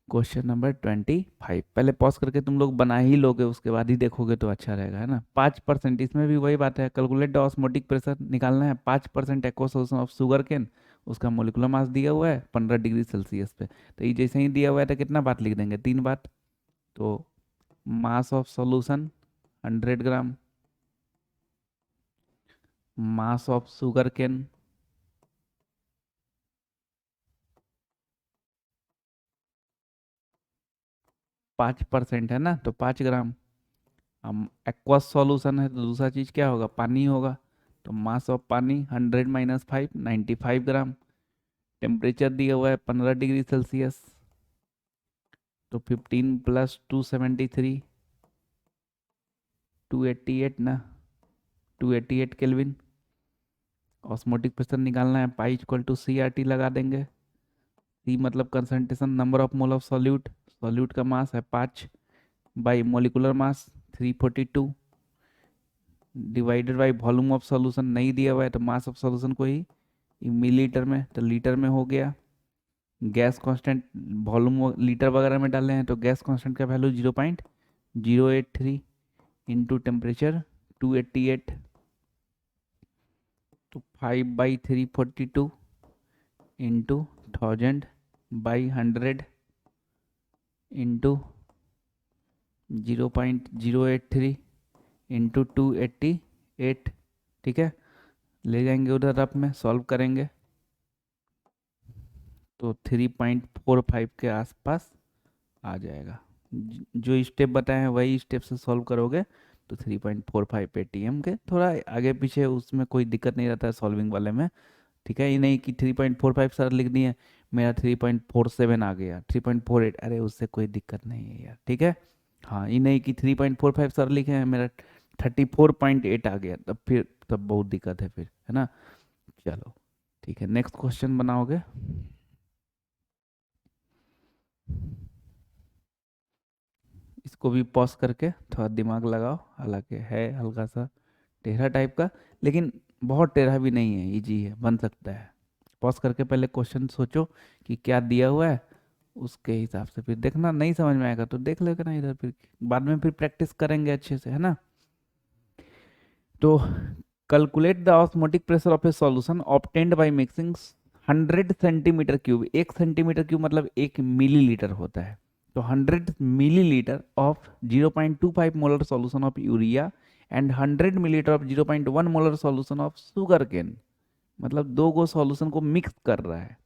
क्वेश्चन नंबर 25, पहले पॉज करके तुम लोग बना ही लोगे उसके बाद ही देखोगे तो अच्छा रहेगा, है ना। 5%, इसमें भी वही बात है, कैलकुलेट द ऑस्मोटिक प्रेशर निकालना है। 5% aqua solution of sugar cane उसका मोलिकुलर मास दिया हुआ है 15 डिग्री सेल्सियस पे, तो ये जैसे ही दिया हुआ है तो कितना बात लिख देंगे, 3 बात। तो mass of solution 100 gram, mass of sugar cane 5% है ना, तो 5 ग्राम। हम एक्वस सॉल्यूशन है तो दूसरा चीज़ क्या होगा, पानी होगा। तो मास ऑफ पानी 100 - 5 95 ग्राम। टेम्परेचर दिया हुआ है 15 डिग्री सेल्सियस, तो 15 + 273 288 ना, 288 केल्विन। ऑस्मोटिक प्रेशर निकालना है, पाई इक्वल टू CRT लगा देंगे। सी मतलब concentration, number of mole of solute, solute का मास है 5 by molecular mass 342 divided by volume of solution, नहीं दिया हुआ है तो मास ऑफ सॉल्यूशन को ही मिलीलीटर में, तो लीटर में हो गया। गैस कांस्टेंट वॉल्यूम लीटर वगैरह में डाले हैं तो गैस कांस्टेंट का वैल्यू 0.083 इंटू टेम्परेचर 288, तो 5/342 इंटू 1000/100 इंटू 0.083 इंटू 288। ठीक है, ले जाएंगे उधर रफ में सॉल्व करेंगे तो 3.45 के आसपास आ जाएगा। जो स्टेप बताए हैं वही स्टेप से सॉल्व करोगे तो 3.45 ATM के, थोड़ा आगे पीछे उसमें कोई दिक्कत नहीं रहता है सॉल्विंग वाले में। ठीक है, ये नहीं कि 3.45 सर लिख दिए, मेरा 3.47 आ गया, 3.48, अरे उससे कोई दिक्कत नहीं है यार। ठीक है, हाँ, ये नहीं कि 3.45 सर लिखे हैं मेरा 34.8 आ गया, तब फिर तब बहुत दिक्कत है फिर, है ना। चलो ठीक है, नेक्स्ट क्वेश्चन बनाओगे। इसको भी पॉज करके थोड़ा दिमाग लगाओ, हालांकि है हल्का सा टेढ़ा टाइप का, लेकिन बहुत टेढ़ा भी नहीं है, इजी है, बन सकता है। पॉज करके पहले क्वेश्चन सोचो कि क्या दिया हुआ है, उसके हिसाब से फिर देखना, नहीं समझ में आएगा तो देख लेगा ना इधर, फिर बाद में फिर प्रैक्टिस करेंगे अच्छे से, है ना। तो calculate the osmotic pressure of a solution obtained by mixing 100 centimetre cube. 1 centimetre cube मतलब 1 मिलीलीटर होता है। तो 100 millilitre of 0.25 molar solution of urea and 100 millilitre of 0.1 molar solution of sugar cane, मतलब दो गो सॉल्यूशन को मिक्स कर रहा है।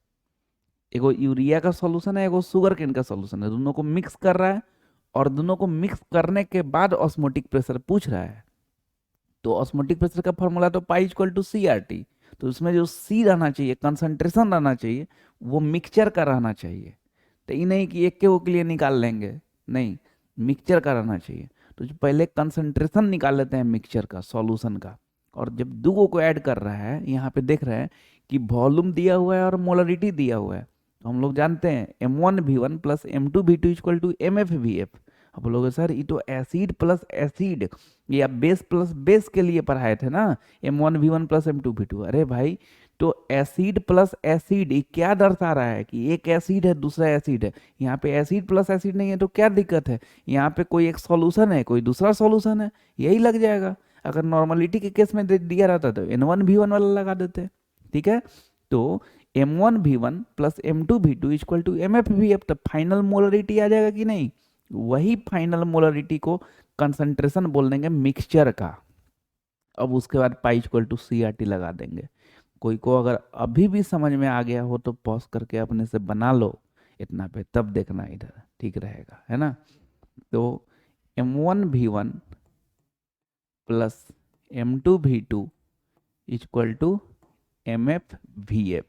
एगो यूरिया का सॉल्यूशन है, एगो शुगर केन का सॉल्यूशन है, दोनों को मिक्स कर रहा है। और दोनों को मिक्स करने के बाद ऑस्मोटिक प्रेशर पूछ रहा है। तो ऑस्मोटिक प्रेशर का फॉर्मूला तो पाई इक्वल टू CRT। तो उसमें जो सी रहना चाहिए, कंसंट्रेशन रहना चाहिए, वो मिक्सचर का रहना चाहिए। तो ये नहीं कि एक के वो के लिए निकाल लेंगे, नहीं, मिक्सचर का रहना चाहिए। तो जो पहले कंसंट्रेशन निकाल लेते हैं मिक्सचर का, सॉल्यूशन का। और जब दूगो को ऐड कर रहा है, यहाँ पे देख रहे हैं कि वॉल्यूम दिया हुआ है और मोलरिटी दिया हुआ है। तो हम लोग जानते हैं M1V1 plus M2V2 equal to MFVF। अब बोलोगे सर ये तो एसिड प्लस एसिड या बेस प्लस बेस के लिए पढ़ाए थे ना, M1V1 प्लस M2V2। अरे भाई, तो एसिड प्लस एसिड ये क्या दर्शा रहा है कि एक एसिड है दूसरा एसिड है। यहाँ पे एसिड प्लस एसिड नहीं है तो क्या दिक्कत है, यहाँ पे कोई एक सॉल्यूशन है कोई दूसरा सॉल्यूशन है, यही लग जाएगा। अगर नॉर्मलिटी के केस में दिया रहता तो N1V1 वाला लगा देते। ठीक है, तो M1V1 plus M2V2 equal to MFVF, तो फाइनल मोलरिटी आ जाएगा कि नहीं। वही फाइनल मोलरिटी को कंसंट्रेशन बोल देंगे मिक्सचर का। अब उसके बाद पाई इक्वल टू CRT लगा देंगे। कोई को अगर अभी भी समझ में आ गया हो तो पॉज करके अपने से बना लो इतना पे, तब देखना इधर, ठीक रहेगा, है ना। तो M1V1 plus M2V2 equal to MFVF।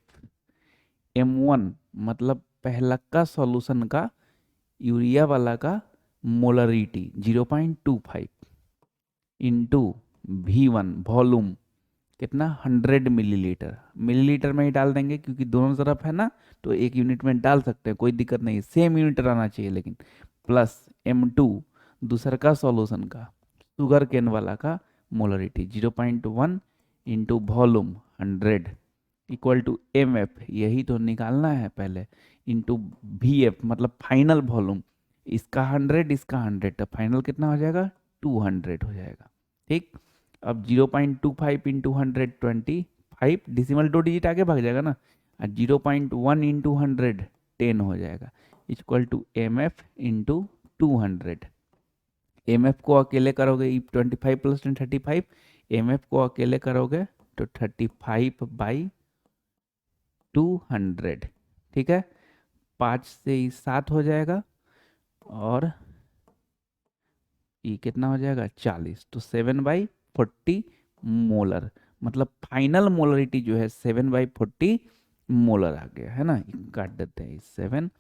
M1 मतलब पहला का सॉल्यूशन का, यूरिया वाला का मोलरिटी 0.25 इंटू V1 वॉल्यूम कितना 100 मिलीलीटर, मिलीलीटर में ही डाल देंगे क्योंकि दोनों तरफ है ना, तो एक यूनिट में डाल सकते हैं, कोई दिक्कत नहीं, सेम यूनिट रहना चाहिए लेकिन। प्लस M2 दूसरा का सॉल्यूशन का, शुगर केन वाला का molarity 0.1 into volume 100 equal to MF, यही तो निकालना है पहले, इंटू VF मतलब फाइनल वॉल्यूम। इसका 100 इसका 100, तो फाइनल कितना हो जाएगा 200 हो जाएगा। ठीक, अब 0.25 इंटू 100 25, डिसिमल 2 डिजिट आगे भाग जाएगा ना, और 0.1 इंटू 100 10 हो जाएगा, equal to M F into 200। M F को अकेले करोगे 25 प्लस 10 35, एम एफ को अकेले करोगे तो 35/200। ठीक है, 5 से ही 7 हो जाएगा और ये कितना हो जाएगा 40, तो 7/40 मोलर, मतलब फाइनल मोलरिटी जो है 7/40 मोलर आ गया है ना। ये काट देते हैं 7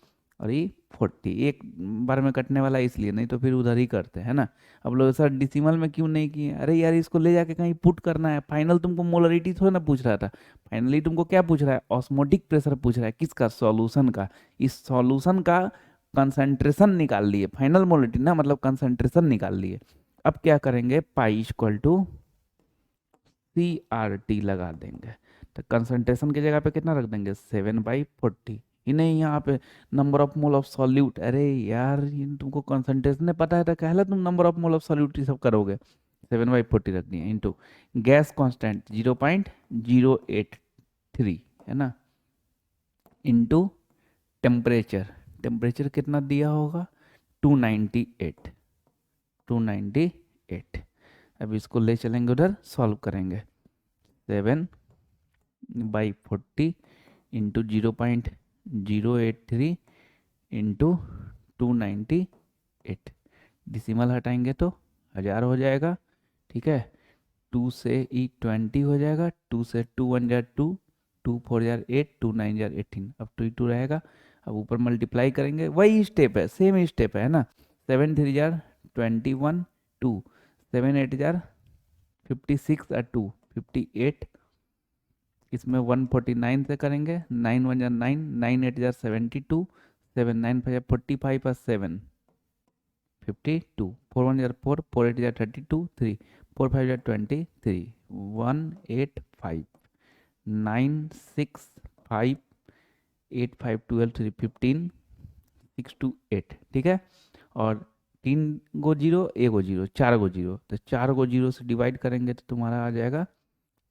और ये 40, एक बार में कटने वाला है इसलिए, नहीं तो फिर उधर ही करते हैं ना। अब लोग सर डिसिमल में क्यों नहीं किए, अरे यार इसको ले जाके कहीं पुट करना है, फाइनल तुमको मोलरिटी थोड़ा ना पूछ रहा था, फाइनली तुमको क्या पूछ रहा है, ऑस्मोटिक प्रेशर पूछ रहा है, किसका, सॉल्यूशन का। इस सॉल्यूशन का कंसंट्रेशन निकाल लिए, फाइनल मोलरिटी ना, मतलब कंसंट्रेशन निकाल लिए। अब क्या करेंगे, पाई इक्वल टू CRT लगा देंगे, तो कंसंट्रेशन की जगह पे कितना रख देंगे 7/40 ही नहीं, यहाँ पे number of mole of solute, अरे यार ये तुमको कंसंट्रेशन ने पता है तो कहला तुम number of mole of solute ये सब करोगे, 7/40 रख दिए, इंटू गैस कांस्टेंट 0.083 है ना, इंटू टेम्परेचर, टेम्परेचर कितना दिया होगा 298, 298। अब इसको ले चलेंगे उधर, सॉल्व करेंगे, 7/40 इंटू 0.083 इंटू 298, डिसिमल हटाएंगे तो 1000 हो जाएगा। ठीक है, 2 से ई 20 हो जाएगा, 2 से 2 1 जार 2, 2 4 जार 8, 2 9 जार 18, अब 2 2 रहेगा। अब ऊपर मल्टीप्लाई करेंगे, वही स्टेप है, सेम स्टेप है ना, 7 3 जार 21, 2 7 8 जार 56 और 2 58, इसमें 149 से करेंगे, 9 1 जार 9, 9 8 जार 72, 7 9 5 45 और 7 52, 4 1 जार 4, 4 8 जार 32, 3 4 5 जार 23, 1 8 5 9 6 5 8 5 12 3 15 6 2 8। ठीक है, और 3 गो जीरो, एक गो जीरो, 4 गो जीरो, तो 4 गो जीरो से डिवाइड करेंगे तो तुम्हारा आ जाएगा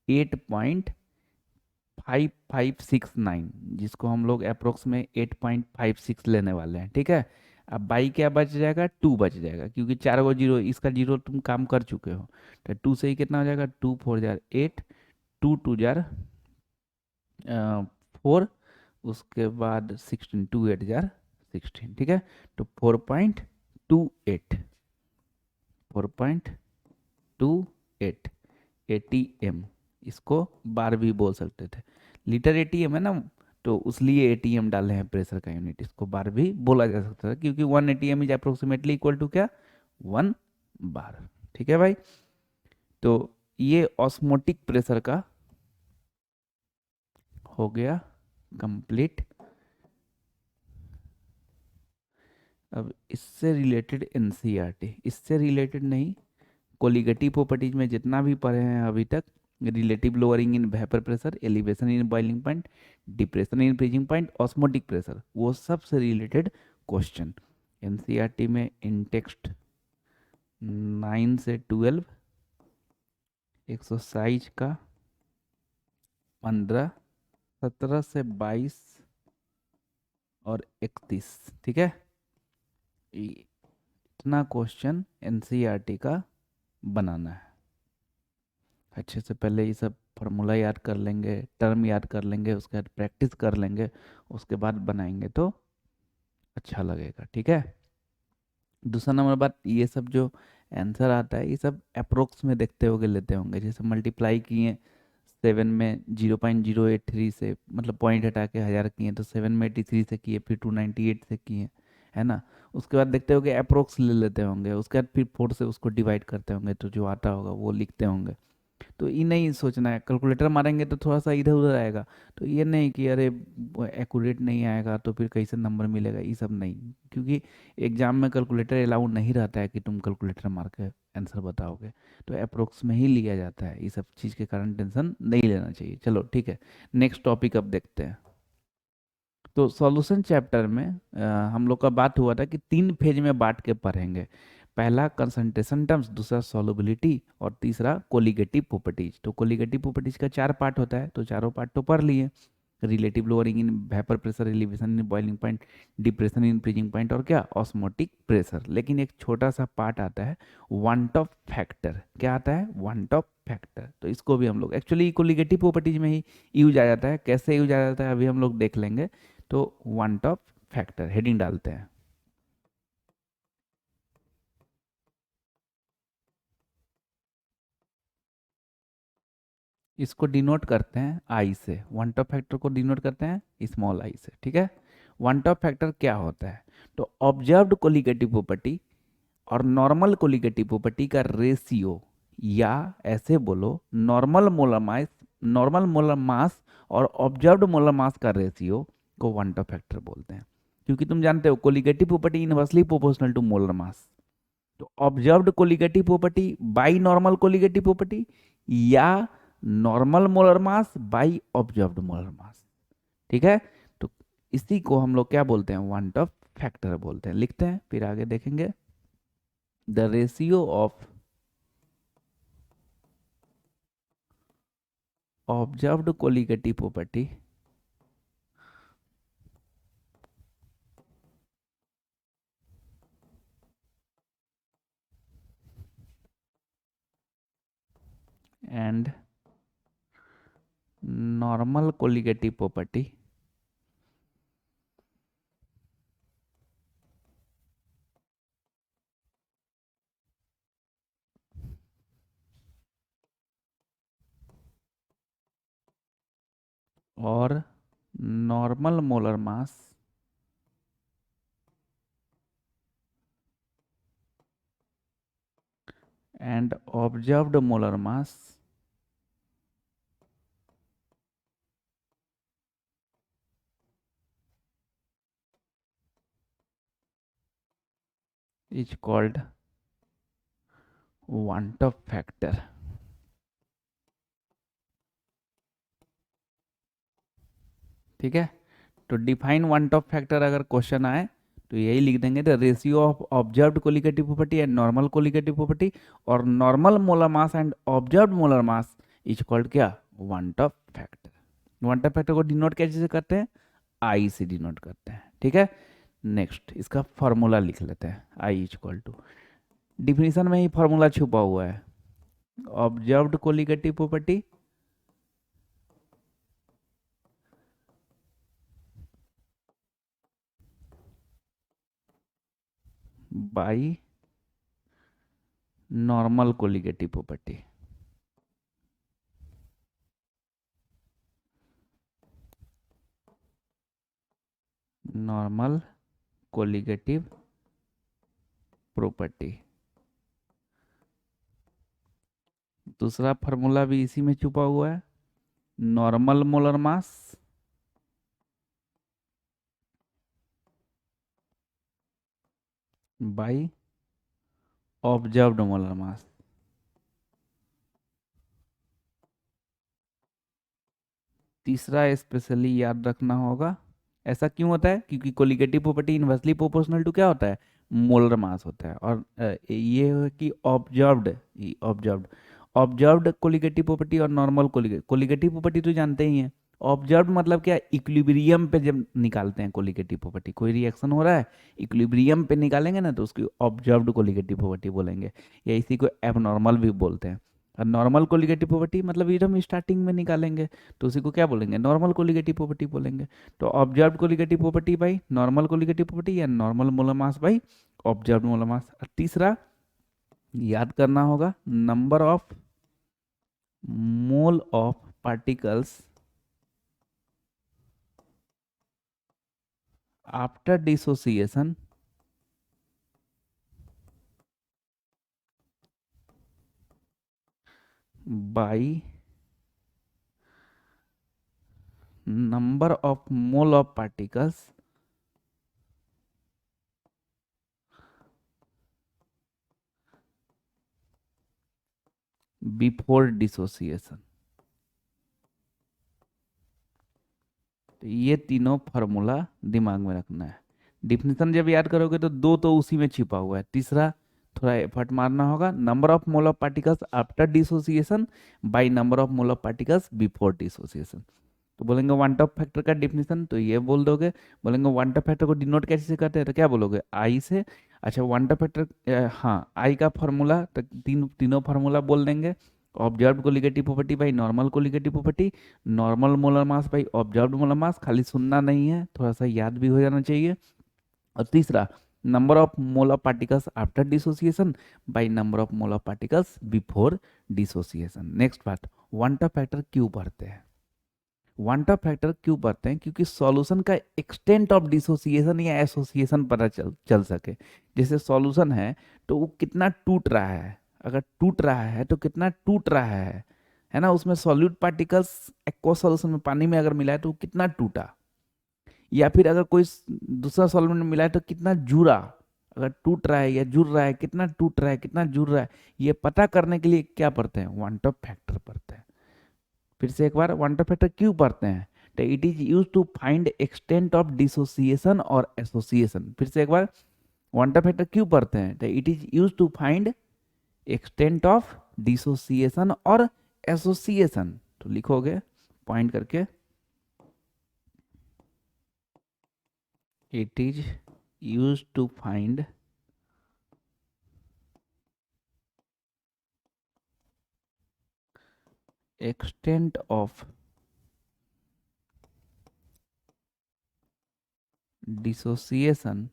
8.5569, जिसको हम लोग अप्रोक्स में 8.56 लेने वाले हैं। ठीक है, अब बाई क्या बच जाएगा, 2 बच जाएगा, क्योंकि 4 गो जीरो, इसका जीरो तुम काम कर चुके हो, तो 2 से ही कितना हो जाएगा, 2 4 जार 8, 2 2 जार 4, उसके बाद 16, 2 8 जार 16। ठीक है, तो 4.28, 4.28 ATM, इसको बार भी बोल सकते थे, लीटर ATM है ना, तो उसलिए ATM डाले हैं प्रेशर का यूनिट, इसको बार भी बोला जा सकता था, क्योंकि 1 ATM is approximately equal to क्या, 1 बार। ठीक है भाई, तो ये ऑस्मोटिक प्रेशर का हो गया कंप्लीट। अब इससे रिलेटेड NCERT, इससे रिलेटेड नहीं, कोलिगेटिव प्रॉपर्टीज में जितना भी पढ़े हैं अभी तक, relative lowering in vapour pressure, elevation in boiling point, depression in freezing point, osmotic pressure, वो सब से रिलेटेड क्वेश्चन NCERT में इन टेक्स्ट 9 से 12, एक्सरसाइज का 15, 17 से 22 और 31। ठीक है, इतना क्वेश्चन NCERT का बनाना है। अच्छे से पहले ये सब फार्मूला याद कर लेंगे, टर्म याद कर लेंगे, उसके बाद प्रैक्टिस कर लेंगे, उसके बाद बनाएंगे तो अच्छा लगेगा। ठीक है, दूसरा नंबर बात, ये सब जो आंसर आता है ये सब अप्रोक्स में देखते होंगे, लेते होंगे, जैसे मल्टीप्लाई किए 7 में 0.083 से, मतलब पॉइंट हटा के 1000 किए, तो 7 में 83 से किए, फिर 298 से किए, है ना। उसके बाद देखते होंगे अप्रोक्स ले लेते होंगे, उसके बाद फिर 4 से उसको डिवाइड करते होंगे, तो जो आता होगा वो लिखते होंगे। तो ये नहीं सोचना है, कैलकुलेटर मारेंगे तो थोड़ा सा इधर उधर आएगा, तो ये नहीं कि अरे एक्यूरेट नहीं आएगा तो फिर कैसे नंबर मिलेगा, ये सब नहीं, क्योंकि एग्जाम में कैलकुलेटर अलाउ नहीं रहता है कि तुम कैलकुलेटर मार के आंसर बताओगे, तो अप्रोक्स में ही लिया जाता है, ये सब चीज़ के कारण टेंशन नहीं लेना चाहिए। चलो ठीक है, नेक्स्ट टॉपिक अब देखते हैं। तो सॉल्यूशन चैप्टर में हम लोग का बात हुआ था कि 3 फेज में बांट के पढ़ेंगे, पहला कंसंट्रेशन टर्म्स, दूसरा सॉल्युबिलिटी और तीसरा कोलिगेटिव प्रॉपर्टीज। तो कोलिगेटिव प्रॉपर्टीज का 4 पार्ट होता है, तो चारों पार्ट तो पढ़ लिए। Relative lowering in vapour pressure, elevation in boiling point, depression in freezing point, और क्या, ऑस्मोटिक प्रेशर। लेकिन एक छोटा सा पार्ट आता है वन टॉप फैक्टर। क्या आता है? One Hoff factor. तो इसको भी हम लोग एक्चुअली कोलिगेटिव प्रॉपर्टीज में ही यूज आ जाता है। कैसे यूज आ जाता है अभी हम लोग देख लेंगे। तो वन टॉप फैक्टर हेडिंग डालते हैं। इसको डिनोट करते हैं आई से। वन टॉप फैक्टर को डिनोट करते हैं स्मॉल आई से। ठीक है। वन टॉप फैक्टर क्या होता है? तो ऑब्जर्व्ड कोलिगेटिव प्रॉपर्टी और नॉर्मल कोलिगेटिव प्रॉपर्टी का रेशियो, या ऐसे बोलो नॉर्मल मोलर मास और ऑब्जर्व्ड मोलर मास का रेशियो को वन टॉप फैक्टर बोलते हैं। क्योंकि तुम जानते हो colligative property inversely proportional to molar mass. तो observed colligative property by normal colligative property, या normal molar mass by observed molar mass. ठीक है। तो इसी को हम लोग क्या बोलते हैं? वन टॉप फैक्टर बोलते हैं। लिखते हैं फिर आगे देखेंगे। The ratio of observed colligative property and normal colligative property और normal molar mass and observed molar mass is called van't Hoff factor. ठीक है। तो डिफाइन वन टॉप फैक्टर अगर क्वेश्चन आए तो यही लिख देंगे, the ratio of observed colligative property and normal colligative property और normal molar mass and observed molar mass is called क्या? Van't Hoff factor. Van't Hoff factor को डिनोट कैसे से करते हैं? आई से डिनोट करते हैं। ठीक है। नेक्स्ट इसका फॉर्मूला लिख लेते हैं। आई इज इक्वल टू, डिफिनीशन में ही फॉर्मूला छुपा हुआ है, observed colligative property by normal colligative property. Normal colligative property. दूसरा फार्मूला भी इसी में छुपा हुआ है, normal molar mass by observed molar mass. तीसरा स्पेशली याद रखना होगा। ऐसा क्यों होता है? क्योंकि colligative property inversely proportional to क्या होता है? मोलर मास होता है। और ये है कि ऑब्जर्व्ड ऑब्जर्व्ड कोलिगेटिव प्रॉपर्टी और नॉर्मल कोलिगेटिव प्रॉपर्टी तो जानते ही हैं। ऑब्जर्व्ड मतलब क्या? इक्विलिब्रियम पे जब निकालते हैं कोलिगेटिव प्रॉपर्टी, कोई रिएक्शन हो रहा है इक्विलिब्रियम पे निकालेंगे ना, तो उसकी ऑब्जर्व्ड कोलिगेटिव प्रॉपर्टी बोलेंगे, या इसी को एबनॉर्मल भी बोलते हैं। और नॉर्मल कोलिगेटिव प्रॉपर्टी मतलब ये तो हम स्टार्टिंग में निकालेंगे, तो उसी को क्या बोलेंगे? नॉर्मल कोलिगेटिव प्रॉपर्टी बोलेंगे। तो observed colligative property by normal colligative property, या normal molar mass by observed molar mass. तीसरा याद करना होगा, number of mole of particles after dissociation by number of mole of particles before dissociation। तो ये तीनों फार्मूला दिमाग में रखना है। डिफिनेशन जब याद करोगे तो दो तो उसी में छिपा हुआ है, तीसरा थोड़ा एफर्ट मारना होगा, number of mole of particles after dissociation by number of mole of particles before dissociation. तो बोलेंगे वन टॉप फैक्टर का डिफिनीशन, तो ये बोल दोगे। बोलेंगे वन टॉप फैक्टर को डिनोट कैसे करते हैं, तो क्या बोलोगे, आई से। अच्छा वन टॉप फैक्टर, हाँ आई का फार्मूला, तो तीनों फार्मूला बोल देंगे। Observed colligative property by normal colligative property, normal molar mass by observed molar मास, खाली सुनना नहीं है, थोड़ा सा याद भी हो जाना चाहिए। और तीसरा, number of molar particles after dissociation by number of molar particles before dissociation. Next part, one Hoff factor क्यों पढ़ते हैं। वन टॉप फैक्टर क्यों पढ़ते हैं, क्योंकि सॉल्यूशन का एक्सटेंट ऑफ डिसोसिएशन या एसोसिएशन पता चल सके। जैसे सॉल्यूशन है तो वो कितना टूट रहा है, अगर टूट रहा है तो कितना टूट रहा है ना, उसमें सॉल्यूट पार्टिकल्स एक्वस सॉल्यूशन में पानी में अगर मिला है तो वो कितना टूटा, या फिर अगर कोई दूसरा सॉल्वेंट मिला है तो कितना जुड़ा, अगर टूट रहा है या जुड़ रहा है, कितना टूट रहा है कितना जुड़ रहा है, ये पता करने के लिए क्या पढ़ते हैं, वन टॉप फैक्टर पढ़ते हैं। फिर से एक बार, वन टॉप फैक्टर क्यों पढ़ते हैं, तो it is use to find extent of dissociation और एसोसिएशन। फिर से एक बार, वन टॉप फैक्टर क्यों पढ़ते हैं, तो it is use to find extent of dissociation और एसोसिएशन। तो लिखोगे पॉइंट करके, it is used to find extent of dissociation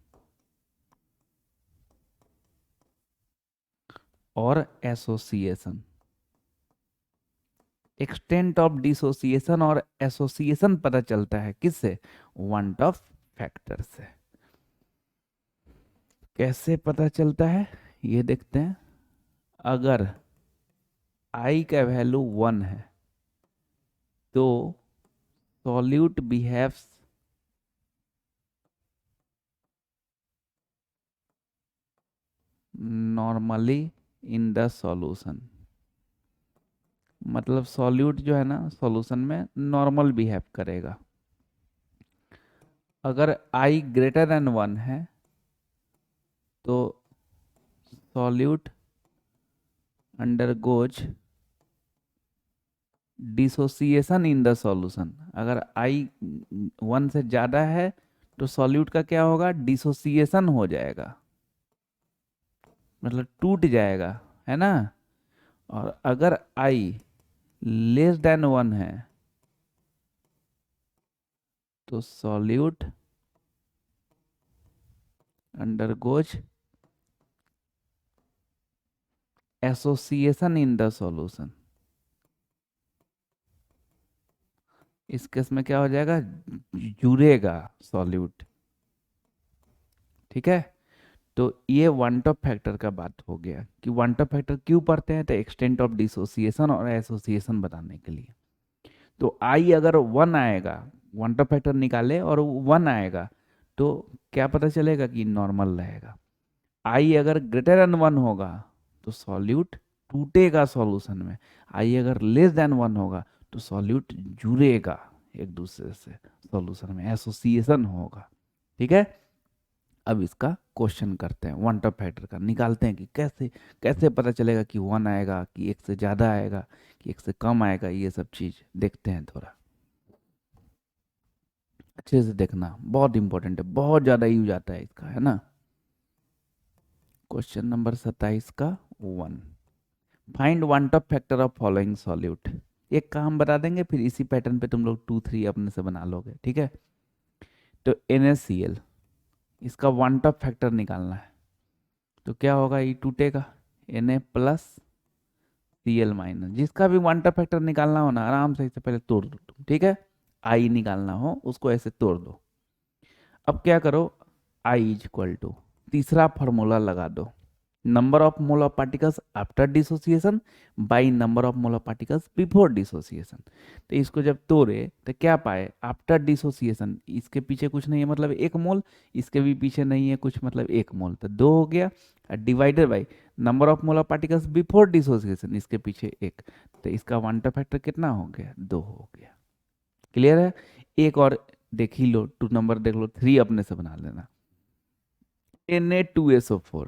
और एसोसिएशन। एक्सटेंट ऑफ डिसोसिएशन और एसोसिएशन पता चलता है किससे, वन टॉप फैक्टर से। कैसे पता चलता है ये देखते हैं। अगर आई का वैल्यू 1 है तो solute behaves normally in the solution, मतलब सॉल्यूट जो है ना सॉल्यूशन में नॉर्मल बिहेव करेगा। अगर आई ग्रेटर देन 1 है तो solute undergoes dissociation in the solution. अगर आई 1 से ज़्यादा है तो सॉल्यूट का क्या होगा, डिसोसिएशन हो जाएगा, मतलब टूट जाएगा, है ना। और अगर आई लेस देन 1 है तो solute undergoes association in the solution. इस केस में क्या हो जाएगा, जुड़ेगा सॉल्यूट, ठीक है। तो ये वन टॉप फैक्टर का बात हो गया कि वन टॉप फैक्टर क्यों पढ़ते हैं, तो एक्सटेंट ऑफ डिसोसिएशन और एसोसिएशन बताने के लिए। तो आई अगर 1 आएगा, वन टॉप फैक्टर निकाले और 1 आएगा तो क्या पता चलेगा कि नॉर्मल रहेगा। आई अगर ग्रेटर देन 1 होगा तो सॉल्यूट टूटेगा सॉल्यूशन में। आई अगर लेस देन 1 होगा तो सॉल्यूट जुड़ेगा एक दूसरे से सॉल्यूशन में, एसोसिएशन होगा, ठीक है। अब इसका क्वेश्चन करते हैं, वन टॉप फैक्टर का निकालते हैं कि कैसे कैसे पता चलेगा कि 1 आएगा कि 1 से ज़्यादा आएगा कि 1 से कम आएगा, ये सब चीज़ देखते हैं थोड़ा अच्छे से देखना, बहुत इंपॉर्टेंट है, बहुत ज़्यादा यूज आता है इसका, है ना। क्वेश्चन नंबर 27 का 1, find one Hoff factor of following solute. एक काम बता देंगे फिर इसी पैटर्न पे तुम लोग 2 3 अपने से बना लोगे, ठीक है। तो NaCl, इसका वन टॉप फैक्टर निकालना है, तो क्या होगा, ये टूटेगा, Na प्लस Cl माइनस। जिसका भी वन टॉप फैक्टर निकालना हो ना आराम से इसे पहले तोड़ दो तुम, ठीक है। आई निकालना हो उसको ऐसे तोड़ दो। अब क्या करो, आई इज इक्वल टू, तीसरा फॉर्मूला लगा दो, number of molar particles after dissociation by number of molar particles before dissociation. तो इसको जब तोड़े तो क्या पाए, आफ्टर डिसोसिएशन, इसके पीछे कुछ नहीं है मतलब 1 मोल, इसके भी पीछे नहीं है कुछ मतलब 1 मोल, तो 2 हो गया। Divided by number of molar particles before dissociation, इसके पीछे 1, तो इसका वन टॉप फैक्टर कितना हो गया, 2 हो गया। क्लियर है। एक और देख ही लो, 2 नंबर देख लो, 3 अपने से बना लेना, Na2SO4,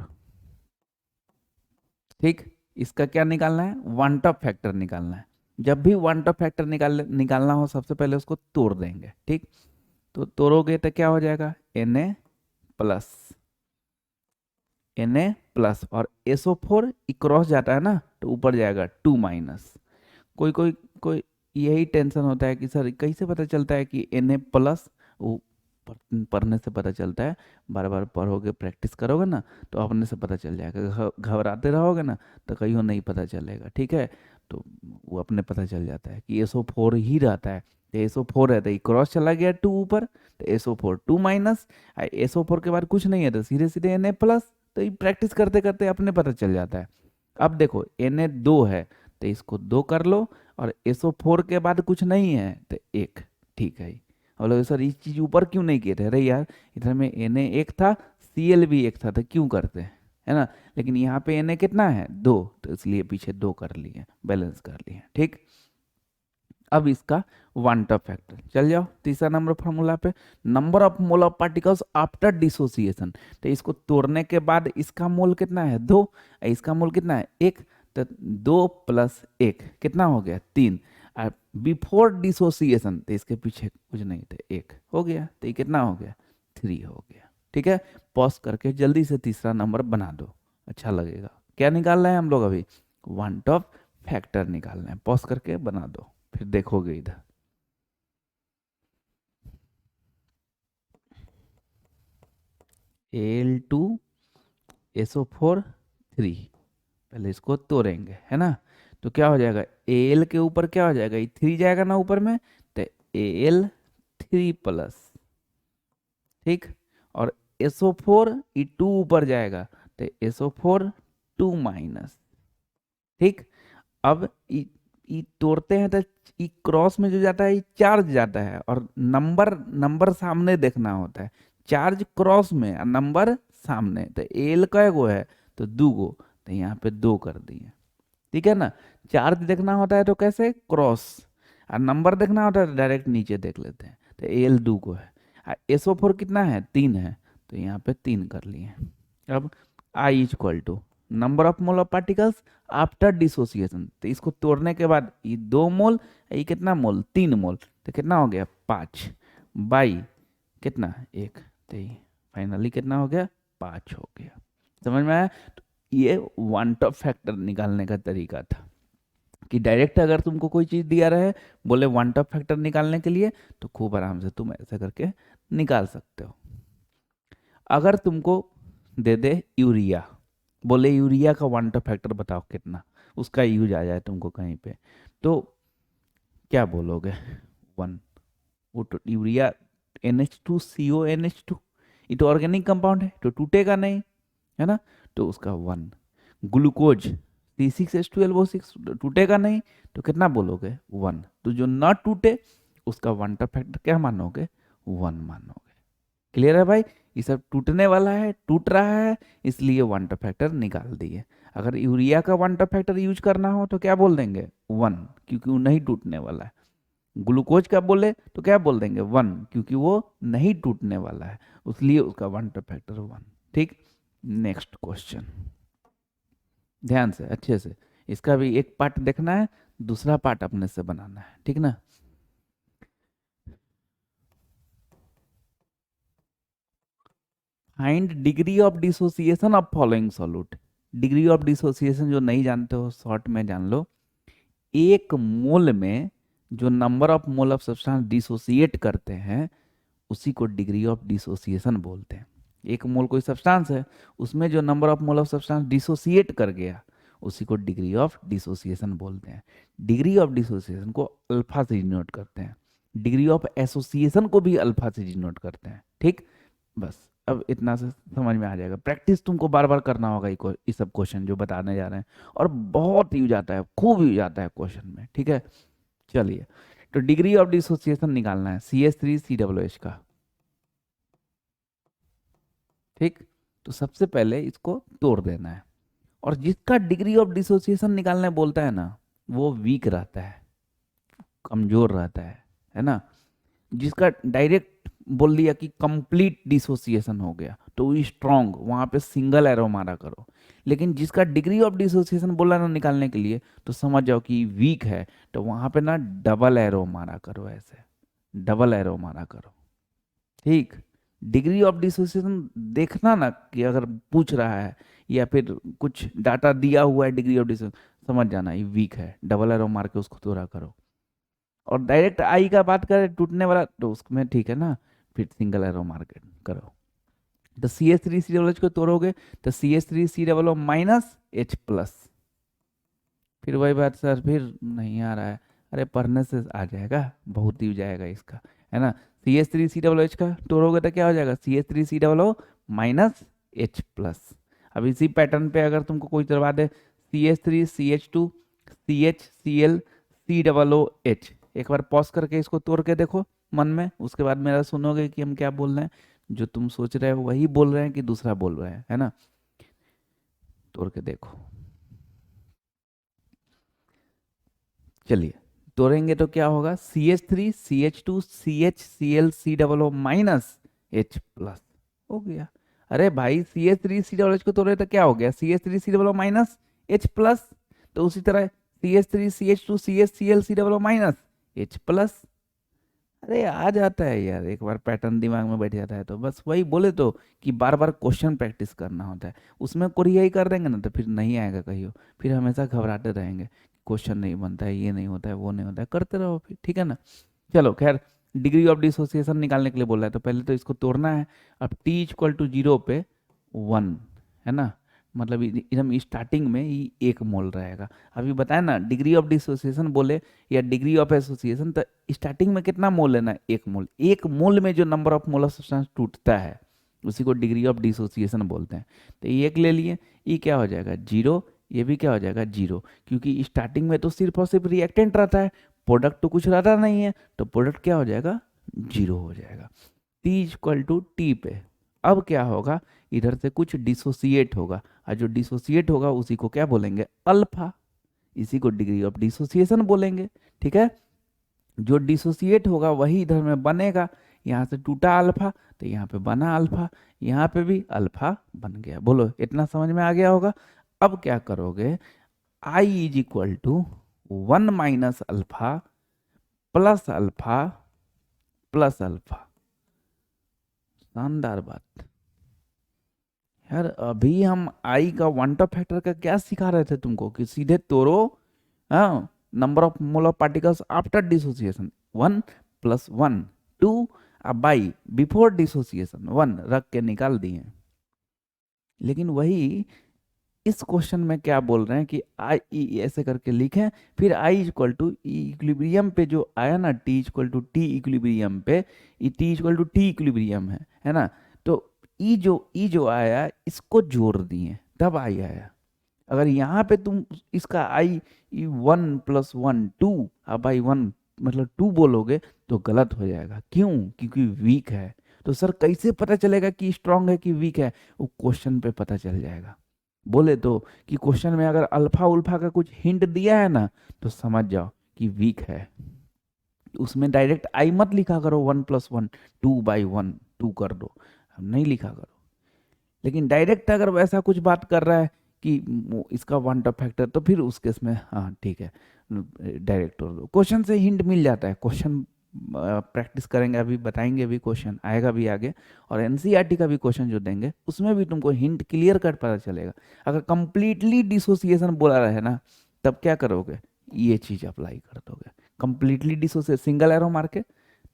ठीक। इसका क्या निकालना है, वन टॉप फैक्टर निकालना है। जब भी वन टॉप फैक्टर निकालना हो सबसे पहले उसको तोड़ देंगे, ठीक। तो तोड़ोगे तो क्या हो जाएगा, Na प्लस, Na प्लस, और SO4 क्रॉस जाता है ना तो ऊपर जाएगा 2 माइनस। कोई कोई कोई यही टेंशन होता है कि सर कैसे पता चलता है कि Na प्लस, वो पढ़ने से पता चलता है, बार बार पढ़ोगे प्रैक्टिस करोगे ना तो अपने से पता चल जाएगा। घबराते रहोगे ना तो कहीं नहीं पता चलेगा, ठीक है। तो वो अपने पता चल जाता है कि SO4 ही रहता है। तो SO4 है तो ये क्रॉस चला गया 2 ऊपर, तो SO4 2 माइनस, SO4 के बाद कुछ नहीं है तो सीधे सीधे Na प्लस। तो ये प्रैक्टिस करते करते अपने पता चल जाता है। अब देखो Na 2 है तो इसको 2 कर लो, और SO4 के बाद कुछ नहीं है तो 1, ठीक है। और लोग सर इस चीज ऊपर क्यों नहीं किए थे, अरे यार इधर में Na 1 था, Cl भी 1 था, तो क्यों करते हैं, है ना। लेकिन यहाँ पे Na कितना है 2, तो इसलिए पीछे 2 कर लिए, बैलेंस कर लिए, ठीक। अब इसका वन टॉप फैक्टर, चल जाओ तीसरा नंबर फॉर्मूला पे, number of mole of particles after dissociation. तो इसको तोड़ने के बाद इसका मोल कितना है 2, इसका मोल कितना है 1, तो 2 प्लस 1 कितना हो गया 3। और बिफोर डिसोसिएशन तो इसके पीछे कुछ नहीं थे 1 हो गया, तो ये कितना हो गया 3 हो गया, ठीक है। पॉज करके जल्दी से तीसरा नंबर बना दो, अच्छा लगेगा। क्या निकाल रहे हैं हम लोग अभी, वन टॉप फैक्टर निकालना है, पॉज करके बना दो फिर देखोगे इधर। Al2SO4 3, पहले इसको तोड़ेंगे, है ना। तो क्या हो जाएगा, Al के ऊपर क्या हो जाएगा, ये 3 जाएगा ना ऊपर में, तो Al3 प्लस, ठीक। और SO4 ये 2 ऊपर जाएगा तो SO4 2 माइनस, ठीक। अब ई तोड़ते हैं तो ई क्रॉस में जो जाता है ये चार्ज जाता है, और नंबर नंबर सामने देखना होता है। चार्ज क्रॉस में और नंबर सामने, तो एल का गो है तो 2 गो, तो यहाँ पे 2 कर दिए, ठीक है ना। चार्ज देखना होता है तो कैसे, क्रॉस, और नंबर देखना होता है तो डायरेक्ट नीचे देख लेते हैं, तो एल 2 को है। SO4 कितना है 3 है, तो यहाँ पे 3 कर लिए। अब i is equal to number of mole of particles after dissociation, तो इसको तोड़ने के बाद ये 2 मोल, ये कितना मोल 3 मोल, तो कितना हो गया 5 बाई कितना 1, तो ये फाइनली कितना हो गया 5 हो गया। समझ में आया। तो ये वन टॉप फैक्टर निकालने का तरीका था कि डायरेक्ट अगर तुमको कोई चीज़ दिया रहे, बोले वन टॉप फैक्टर निकालने के लिए, तो खूब आराम से तुम ऐसे करके निकाल सकते हो। अगर तुमको दे दे यूरिया, बोले यूरिया का वन टॉप फैक्टर बताओ कितना, उसका यूज आ जाए तुमको कहीं पे, तो क्या बोलोगे 1। वो तो यूरिया NH2CONH2, ये तो ऑर्गेनिक कंपाउंड है तो टूटेगा नहीं, है ना। तो उसका 1। ग्लूकोज C6H12O6 टूटेगा नहीं, तो कितना बोलोगे 1। तो जो ना टूटे उसका वन टॉप फैक्टर क्या मानोगे 1 मानोगे। क्लियर है भाई, ये सब टूटने वाला है, टूट रहा है, इसलिए वन टॉप फैक्टर निकाल दिए। अगर यूरिया का वन टॉप फैक्टर यूज करना हो तो क्या बोल देंगे 1, क्योंकि वो नहीं टूटने वाला है। ग्लूकोज का बोले तो क्या बोल देंगे 1, क्योंकि वो नहीं टूटने वाला है, इसलिए उसका वन टॉप फैक्टर 1, ठीक। नेक्स्ट क्वेश्चन, ध्यान से अच्छे से, इसका भी एक पार्ट देखना है, दूसरा पार्ट अपने से बनाना है, ठीक ना। Find degree of dissociation of following solute. Degree of dissociation जो नहीं जानते हो शॉर्ट में जान लो, एक मोल में जो number of mole of substance dissociate करते हैं उसी को डिग्री ऑफ डिसोसिएशन बोलते हैं। एक मोल कोई सब्सटेंस है, उसमें जो number of mole of substance dissociate कर गया उसी को डिग्री ऑफ डिसोसिएशन बोलते हैं। डिग्री ऑफ डिसोसिएशन को अल्फा से डिनोट करते हैं, डिग्री ऑफ एसोसिएशन को भी अल्फा से डिनोट करते हैं, ठीक। बस अब इतना से समझ में आ जाएगा। प्रैक्टिस तुमको बार बार करना होगा ये सब क्वेश्चन जो बताने जा रहे हैं, और बहुत यूज आता है, खूब यूज आता है क्वेश्चन में, ठीक है। चलिए, तो डिग्री ऑफ डिसोसिएशन निकालना है CH3COOH का, ठीक। तो सबसे पहले इसको तोड़ देना है, और जिसका डिग्री ऑफ डिसोसिएशन निकालने बोलता है ना वो वीक रहता है, कमजोर रहता है ना। जिसका डायरेक्ट बोल दिया कि कंप्लीट डिसोसिएशन हो गया तो वो स्ट्रांग, वहां पे सिंगल एरो मारा करो। लेकिन जिसका डिग्री ऑफ डिसोसिएशन बोला ना निकालने के लिए, तो समझ जाओ कि वीक है, तो वहां पे ना डबल एरो मारा करो, ऐसे डबल एरो मारा करो। ठीक, डिग्री ऑफ डिसोसिएशन देखना ना कि अगर पूछ रहा है या फिर कुछ डाटा दिया हुआ है डिग्री ऑफ डिसोसिएशन, समझ जाना ये वीक है, डबल एरो मार के उसको थोड़ा करो। और डायरेक्ट आई का बात करें टूटने वाला, तो उसमें ठीक है ना, फिर सिंगल एरो मार के करो। तो C H three C double H को तोड़ोगे तो C H three C double O minus H plus. फिर वही बात सर, फिर नहीं आ रहा है। अरे पढ़ने से आ जाएगा, बहुत ही जाएगा इसका, है ना। C H three C double H का तोड़ोगे तो क्या हो जाएगा, C H three C double O minus H plus. अब इसी पैटर्न पे अगर तुमको कोई करवा दे C H three C H two C H C L C double O H, एक बार पॉज करके इसको तोड़ के देखो मन में, उसके बाद मेरा सुनोगे कि हम क्या बोल रहे हैं। जो तुम सोच रहे हो वही बोल रहे हैं कि दूसरा बोल रहे हैं, है ना। तोड़ के देखो, चलिए तोड़ेंगे तो क्या होगा, C H three C H two C H C L C double O minus H plus हो गया। अरे भाई C H three C double H को तोड़े तो क्या हो गया, C H three C double O minus H plus. तो उसी तरह C H three C H two C H C L C double O minus H plus. अरे आ जाता है यार, एक बार पैटर्न दिमाग में बैठ जाता है तो बस वही बोले तो कि बार बार क्वेश्चन प्रैक्टिस करना होता है। उसमें कोरियाई कर देंगे ना तो फिर नहीं आएगा कहियो, फिर हमेशा घबराते रहेंगे, क्वेश्चन नहीं बनता है, ये नहीं होता है, वो नहीं होता है, करते रहो फिर, ठीक है ना। चलो खैर, डिग्री ऑफ डिसोसिएशन निकालने के लिए बोला है तो पहले तो इसको तोड़ना है। अब टी इक्वल टू जीरो पे वन, है ना, मतलब एकदम स्टार्टिंग में ही एक मोल रहेगा। अभी बताया ना डिग्री ऑफ डिसोसिएशन बोले या डिग्री ऑफ एसोसिएशन, तो स्टार्टिंग में कितना मोल लेना है, एक मोल। एक मोल में जो number of mole of substance टूटता है उसी को डिग्री ऑफ डिसोसिएशन बोलते हैं। तो ये एक ले लिए, ये क्या हो जाएगा जीरो, ये भी क्या हो जाएगा जीरो, क्योंकि स्टार्टिंग में तो सिर्फ और सिर्फ रिएक्टेंट रहता है, प्रोडक्ट तो कुछ रहता नहीं है, तो प्रोडक्ट क्या हो जाएगा, जीरो हो जाएगा। टी इक्वल टू टी पे अब क्या होगा, इधर से कुछ डिसोसिएट होगा, और जो डिसोसिएट होगा उसी को क्या बोलेंगे, अल्फा, इसी को डिग्री ऑफ डिसोसिएशन बोलेंगे। ठीक है, जो डिसोसिएट होगा वही इधर में बनेगा, यहाँ से टूटा अल्फा तो यहाँ पे बना अल्फा, यहाँ पे भी अल्फा बन गया। बोलो इतना समझ में आ गया होगा। अब क्या करोगे, i is equal to one minus alpha plus alpha plus alpha. शानदार बात यार। अभी हम आई का वन टॉप फैक्टर का क्या सिखा रहे थे तुमको कि सीधे तोड़ो, हाँ, number of mole of particles after dissociation one plus one two, अब बाई बिफोर डिसोसिएशन वन रख के निकाल दिए। लेकिन वही इस क्वेश्चन में क्या बोल रहे हैं कि आई ई ऐसे करके लिखें, फिर आई इक्वल टू इक्विलिब्रियम पे जो आया ना, T equal to T equilibrium पे, ये T equal to T equilibrium है ना। तो ई जो आया इसको जोड़ दिए तब आई आया। अगर यहाँ पे तुम इसका I one plus one two, अब आई वन मतलब टू बोलोगे तो गलत हो जाएगा। क्यों, क्योंकि वीक है। तो सर कैसे पता चलेगा कि स्ट्रांग है कि वीक है, वो क्वेश्चन पे पता चल जाएगा। बोले तो कि क्वेश्चन में अगर अल्फा उल्फा का कुछ हिंट दिया है ना, तो समझ जाओ कि वीक है। उसमें डायरेक्ट आई मत लिखा करो, one plus one two by one two कर दो, नहीं लिखा करो। लेकिन डायरेक्ट अगर वैसा कुछ बात कर रहा है कि इसका वन टॉप फैक्टर, तो फिर उस केस में हाँ ठीक है, डायरेक्ट कर दो। क्वेश्चन से हिंट मिल जाता है, क्वेश्चन प्रैक्टिस करेंगे, अभी बताएंगे, भी क्वेश्चन आएगा भी आगे। और एनसीईआरटी का भी क्वेश्चन जो देंगे उसमें भी तुमको हिंट क्लियर कट पता चलेगा। अगर कंप्लीटली डिसोसिएशन बोला रहे ना, तब क्या करोगे, ये चीज अप्लाई कर दोगे। कंप्लीटली डिसोसिएशन सिंगल एरो मार के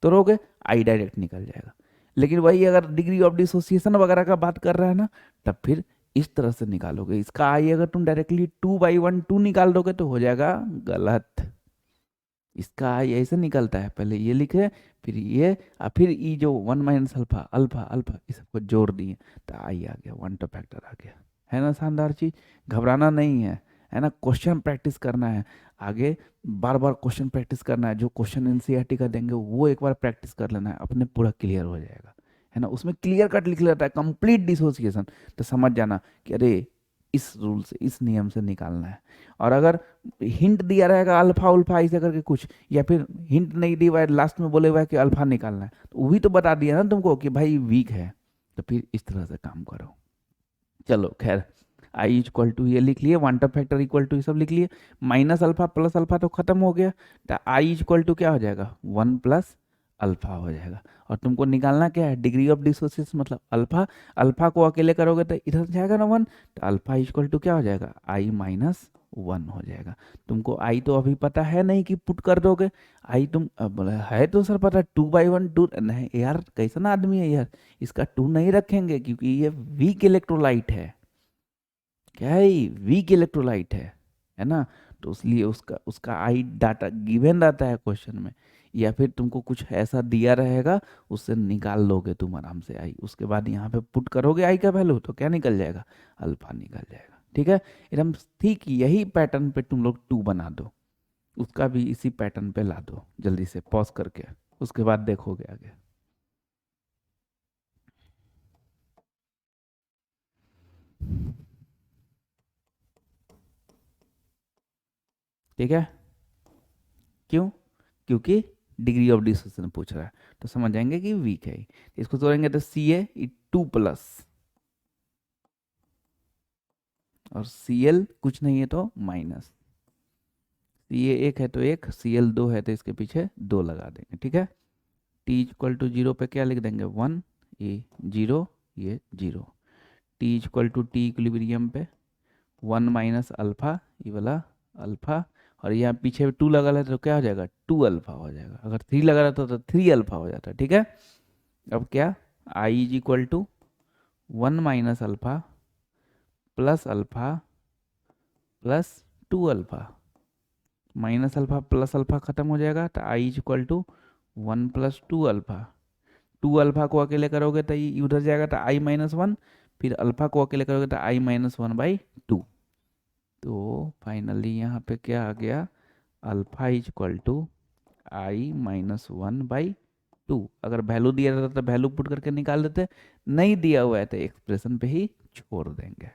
तोड़ोगे, आई डायरेक्ट निकल जाएगा। लेकिन वही अगर डिग्री ऑफ डिसोसिएशन वगैरह का बात कर रहा है ना, तब फिर इस तरह से निकालोगे। इसका आई अगर तुम directly two by one two निकाल दोगे तो हो जाएगा गलत। इसका आई ऐसे निकलता है, पहले ये लिखे फिर ये, और फिर ई जो one minus alpha alpha alpha इस सबको जोड़ दिए तो आई आ गया, वन टॉप फैक्टर आ गया। है ना शानदार चीज, घबराना नहीं है ना। क्वेश्चन प्रैक्टिस करना है आगे, बार बार क्वेश्चन प्रैक्टिस करना है। जो क्वेश्चन एनसीईआरटी का देंगे वो एक बार प्रैक्टिस कर लेना है, अपने पूरा क्लियर हो जाएगा, है ना। उसमें क्लियर कट लिख लेता है कंप्लीट डिसोसिएशन, तो समझ जाना कि अरे इस रूल से, इस नियम से निकालना है। और अगर हिंट दिया रहेगा अल्फा उल्फा ऐसे करके कुछ, या फिर हिंट नहीं दिया हुआ है, लास्ट में बोले हुआ है कि अल्फा निकालना है, तो वही तो बता दिया ना तुमको कि भाई वीक है, तो फिर इस तरह से काम करो। चलो खैर, आई इक्वल टू ये लिख लिए, van't Hoff factor equal to ये सब लिख लिए, माइनस अल्फा प्लस अल्फा तो खत्म हो गया, तो आई इक्वल टू क्या हो जाएगा, वन प्लस अल्फा हो जाएगा। और तुमको निकालना क्या है, डिग्री ऑफ डिसोसिएशन, मतलब अल्फा, अल्फा को अकेले करोगे तो इधर जाएगा ना वन, तो अल्फा इक्वल टू क्या हो जाएगा, आई माइनस वन हो जाएगा। तुमको आई तो अभी पता है नहीं कि पुट कर दोगे, आई तुम बोले है तो सर पता, टू बाई वन टू, नहीं यार कैसा ना आदमी है यार, इसका टू नहीं रखेंगे क्योंकि ये वीक इलेक्ट्रोलाइट है, क्या है, वीक इलेक्ट्रोलाइट है ना, तो इसलिए उसका उसका आई डाटा गिवन रहता है क्वेश्चन में, या फिर तुमको कुछ ऐसा दिया रहेगा, उससे निकाल लोगे तुम आराम से आई, उसके बाद यहाँ पे पुट करोगे आई का वैल्यू, तो क्या निकल जाएगा, अल्फा निकल जाएगा। ठीक है, एकदम ठीक यही पैटर्न पे तुम लोग टू बना दो, उसका भी इसी पैटर्न पे ला दो, जल्दी से पॉज करके, उसके बाद देखोगे आगे। ठीक है, क्यों, क्योंकि डिग्री ऑफ डिसोसिएशन पूछ रहा है, तो समझ जाएंगे कि वीक है। इसको तोड़ेंगे तो सी ए टू प्लस, और सी एल कुछ नहीं है तो माइनस, सी ए एक है तो एक, सी एल दो है तो इसके पीछे दो लगा देंगे। ठीक है, टी इक्वल टू जीरो पे क्या लिख देंगे, वन, ये जीरो, ये zero, T equal to T equilibrium पे वन माइनस अल्फा, ये वाला अल्फा, और यहाँ पीछे टू लगा रहता तो क्या हो जाएगा, टू अल्फा हो जाएगा, अगर थ्री लगा रहता तो थ्री अल्फा हो जाता। ठीक है, अब क्या, i is equal to one minus alpha plus alpha plus two alpha, minus alpha plus alpha खत्म हो जाएगा, तो i is equal to one plus two alpha, two alpha को अकेले करोगे तो ये उधर जाएगा तो आई माइनस वन, फिर अल्फा को अकेले करोगे तो i minus one by two, तो फाइनली यहाँ पे क्या आ गया, alpha is equal to i minus one by to. अगर वैल्यू दिया रहता तो वैल्यू पुट करके निकाल देते, नहीं दिया हुआ है तो एक्सप्रेशन पे ही छोड़ देंगे।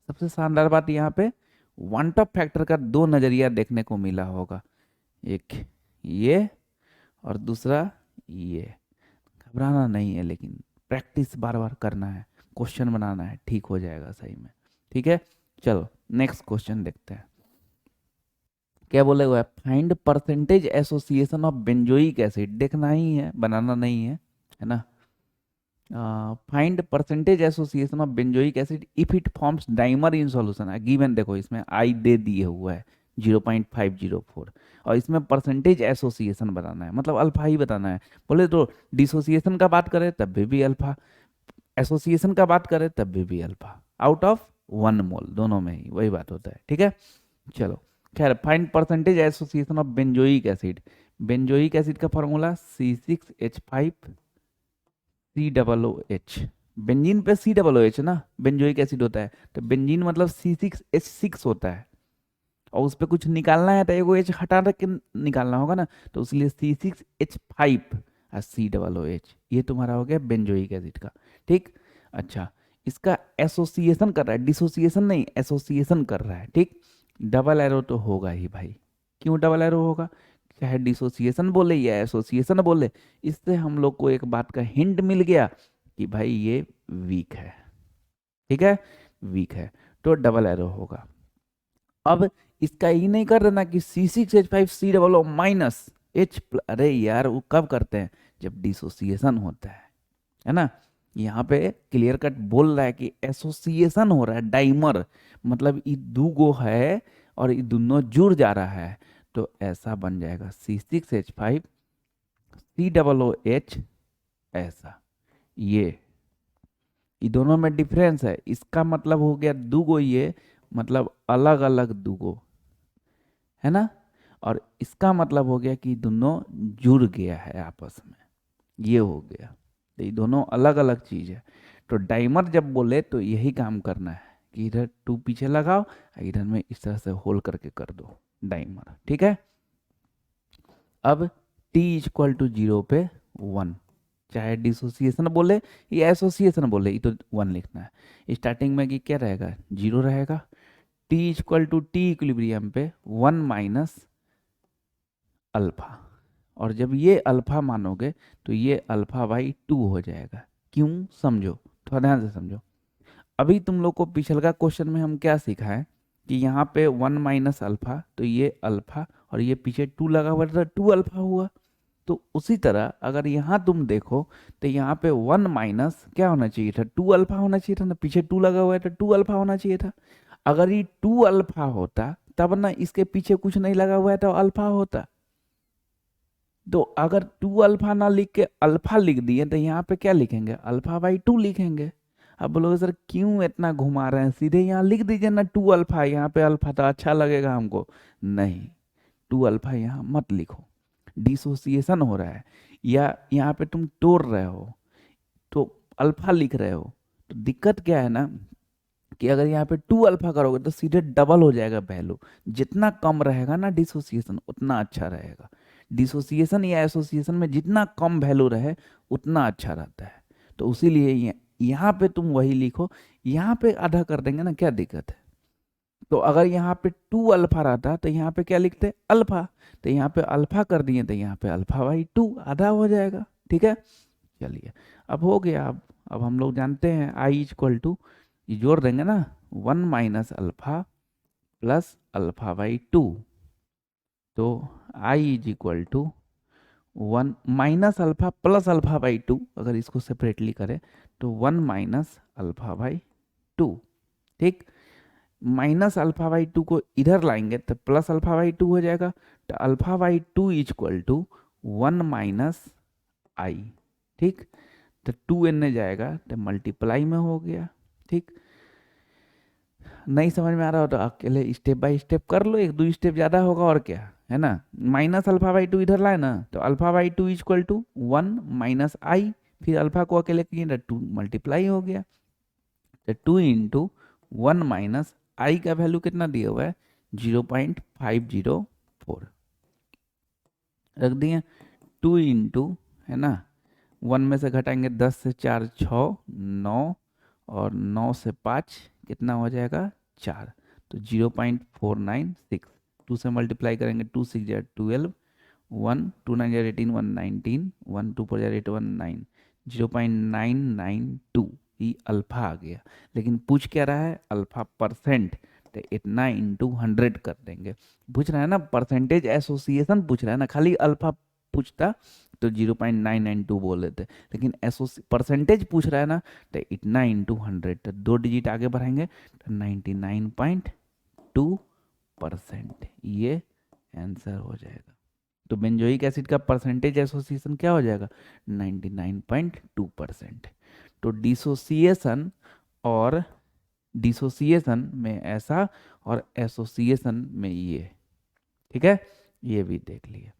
सबसे शानदार बात यहाँ पे वन टॉप फैक्टर का दो नज़रिया देखने को मिला होगा, एक ये और दूसरा ये। घबराना नहीं है, लेकिन प्रैक्टिस बार बार करना है, क्वेश्चन बनाना है, ठीक हो जाएगा सही में। ठीक है, चलो नेक्स्ट क्वेश्चन देखते हैं। क्या बोले हुआ है, find percentage association of benzoic acid, देखना ही है, बनाना नहीं है ना। Find percentage association of benzoic acid if it forms dimer in solution है गिवन, देखो इसमें आई दे दिए हुआ है 0.504, और इसमें परसेंटेज एसोसिएशन बताना है, मतलब अल्फा ही बताना है। बोले तो डिसोसिएशन का बात करें तब भी अल्फा, एसोसिएशन का बात करें तब भी alpha, out of one mole, दोनों में ही वही बात होता है। ठीक है, चलो खैर, find percentage association of benzoic acid, benzoic acid का फॉर्मूला C6H5 COOH, बेंजीन पे COOH ना, बेंजोइक एसिड होता है, तो बेंजीन मतलब C6H6 होता है, और उस पर कुछ निकालना है तो एगो H हटा के निकालना होगा ना, तो इसलिए C6H5 और COOH, ये तुम्हारा हो गया बेंजोइक एसिड का। ठीक, अच्छा, इसका एसोसिएशन कर रहा है, डिसोसिएशन नहीं, एसोसिएशन कर रहा है। ठीक, डबल एरो तो होगा ही भाई, क्यों डबल एरो होगा, चाहे डिसोसिएशन बोले या एसोसिएशन बोले, इससे हम लोग को एक बात का हिंट मिल गया कि भाई ये वीक है। ठीक है, वीक है तो डबल एरो होगा। अब इसका ही नहीं कर देना कि C6H5 COO माइनस H, अरे यार वो कब करते हैं, जब डिसोसिएशन होता है ना। यहाँ पे क्लियर कट बोल रहा है कि एसोसिएशन हो रहा है, डाइमर मतलब ये दूगो है और ये दोनों जुड़ जा रहा है, तो ऐसा बन जाएगा C6H5 COOH, ऐसा, ये दोनों में डिफरेंस है, इसका मतलब हो गया दूगो, ये मतलब अलग अलग दूगो है ना, और इसका मतलब हो गया कि दोनों जुड़ गया है आपस में, ये हो गया, तो ये दोनों अलग अलग चीज है। तो डाइमर जब बोले तो यही काम करना है कि इधर टू पीछे लगाओ, इधर में इस तरह से होल करके कर दो डाइमर। ठीक है, अब t इक्वल टू जीरो पे वन, चाहे डिसोसिएशन बोले या एसोसिएशन बोले, ये तो 1 लिखना है। स्टार्टिंग में कि क्या रहेगा, 0 रहेगा। T equal to T equilibrium पे 1 माइनस अल्फा, और जब ये अल्फा मानोगे तो ये अल्फा बाई 2 हो जाएगा। क्यों, समझो, थोड़ा ध्यान से समझो। अभी तुम लोग को पिछले का क्वेश्चन में हम क्या सीखा है कि यहाँ पे 1 माइनस अल्फा, तो ये अल्फा और ये पीछे 2 लगा हुआ था, 2 अल्फा हुआ। तो उसी तरह अगर यहाँ तुम देखो तो यहाँ पे 1 माइनस क्या होना चाहिए था, 2 अल्फा होना चाहिए था ना, पीछे 2 लगा हुआ था, 2 अल्फा होना चाहिए था। अगर ये 2 अल्फा होता तब ना इसके पीछे कुछ नहीं लगा हुआ है तो अल्फा होता। तो अगर 2 अल्फा ना लिख के अल्फा लिख दिए तो यहाँ पे क्या लिखेंगे, अल्फा बाई 2 लिखेंगे। अब बोलोगे सर क्यों इतना घुमा रहे हैं, सीधे यहाँ लिख दीजिए ना 2 अल्फा, यहाँ पे अल्फा तो अच्छा लगेगा हमको। नहीं, 2 अल्फा यहाँ मत लिखो, डिसोसिएशन हो रहा है, या यहाँ पे तुम तोड़ रहे हो तो अल्फा लिख रहे हो। तो दिक्कत क्या है ना कि अगर यहाँ पे 2 अल्फा करोगे तो सीधे डबल हो जाएगा वैल्यू। जितना कम रहेगा ना डिसोसिएशन उतना अच्छा रहेगा। डिसोसिएशन या एसोसिएशन में जितना कम वैल्यू रहे उतना अच्छा रहता है। तो उसीलिए यहाँ पे तुम वही लिखो, यहाँ पे आधा कर देंगे ना, क्या दिक्कत है। तो अगर यहाँ पे 2 अल्फा रहता तो यहाँ पे क्या लिखते, अल्फा। तो यहाँ पे अल्फा कर दिए तो यहाँ पे अल्फा बाई 2 आधा हो जाएगा। ठीक है, चलिए अब हो गया। अब हम लोग जानते हैं आई इक्वल टू, ये जोड़ देंगे ना, 1 minus alpha plus alpha by 2। तो i is equal to 1 minus alpha plus alpha by 2, अगर इसको सेपरेटली करें तो 1 माइनस अल्फा बाई 2। ठीक, माइनस अल्फा बाई 2 को इधर लाएंगे तो प्लस अल्फा बाई 2 हो जाएगा। तो alpha by 2 is equal to 1 minus i. ठीक, तो 2 एन जाएगा तो मल्टीप्लाई में हो गया। ठीक, नहीं समझ में आ रहा हो तो अकेले स्टेप बाय स्टेप कर लो, 1-2 स्टेप ज़्यादा होगा और क्या है ना। माइनस अल्फा बाई 2 इधर लाए ना, तो alpha by 2 equal to 1 minus i, फिर अल्फा को अकेले किए तो 2 मल्टीप्लाई हो गया। तो 2 इंटू 1 माइनस आई का वैल्यू कितना दिया हुआ है, 0.504 रख दिए। 2 इंटू, है ना, 1 में से घटाएंगे 10 से 4 6 9, और 9 से 5 कितना हो जाएगा 4, तो 0.496। 2 से मल्टीप्लाई करेंगे, 2 6 जा 12, 1 2 9 जा 18, 1 19, 1 2 4 जा 8 1 9, 0.992 ये अल्फा आ गया। लेकिन पूछ क्या रहा है, अल्फा परसेंट, तो इतना इंटू 100 कर देंगे। पूछ रहा है ना परसेंटेज एसोसिएशन पूछ रहा है ना, खाली अल्फा पूछता तो 0.992 बोल देते, लेकिन परसेंटेज पूछ रहा है ना तो इतना इंटू 100, तो 2 डिजिट आगे बढ़ाएंगे तो 99.2%, ये आंसर हो जाएगा। तो बेंजोइक एसिड का परसेंटेज एसोसिएशन क्या हो जाएगा, 99.2%। तो डिसोसिएशन और डिसोसिएशन में ऐसा और एसोसिएशन में ये। ठीक है, ये भी देख लिए।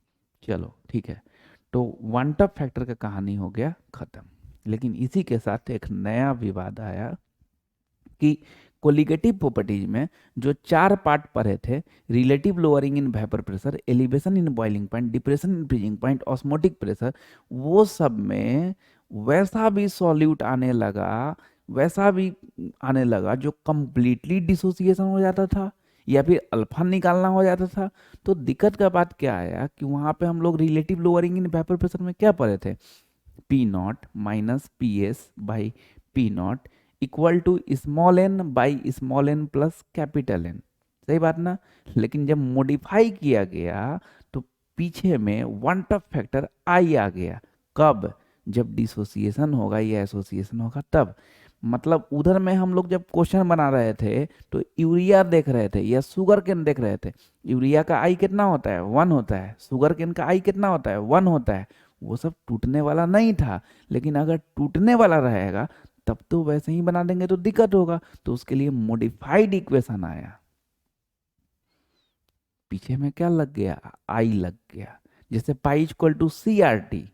चलो ठीक है, तो वन टॉप फैक्टर का कहानी हो गया खत्म। लेकिन इसी के साथ एक नया विवाद आया कि कोलिगेटिव प्रॉपर्टीज में जो 4 पार्ट पढ़े थे, relative lowering in vapour pressure, elevation in boiling point, depression in freezing point, osmotic pressure, वो सब में वैसा भी सॉल्यूट आने लगा, वैसा भी आने लगा जो कंप्लीटली डिसोसिएशन हो जाता था या फिर अल्फा निकालना हो जाता था। तो दिक्कत का बात क्या आया कि वहाँ पे हम लोग relative lowering in vapour pressure में क्या पढ़े थे, P naught minus P S by P naught equal to small N by small N plus capital N. सही बात ना। लेकिन जब मॉडिफाई किया गया तो पीछे में वन टॉप फैक्टर आई आ गया। कब, जब डिसोसिएशन होगा या एसोसिएशन होगा तब। मतलब उधर में हम लोग जब क्वेश्चन बना रहे थे तो यूरिया देख रहे थे या शुगर केन देख रहे थे, यूरिया का आई कितना होता है 1 होता है, शुगर केन का आई कितना होता है 1 होता है। वो सब टूटने वाला नहीं था, लेकिन अगर टूटने वाला रहेगा तब तो वैसे ही बना देंगे तो दिक्कत होगा। तो उसके लिए मॉडिफाइड इक्वेशन आया, पीछे में क्या लग गया, आई लग गया। जैसे pi equal to C R T,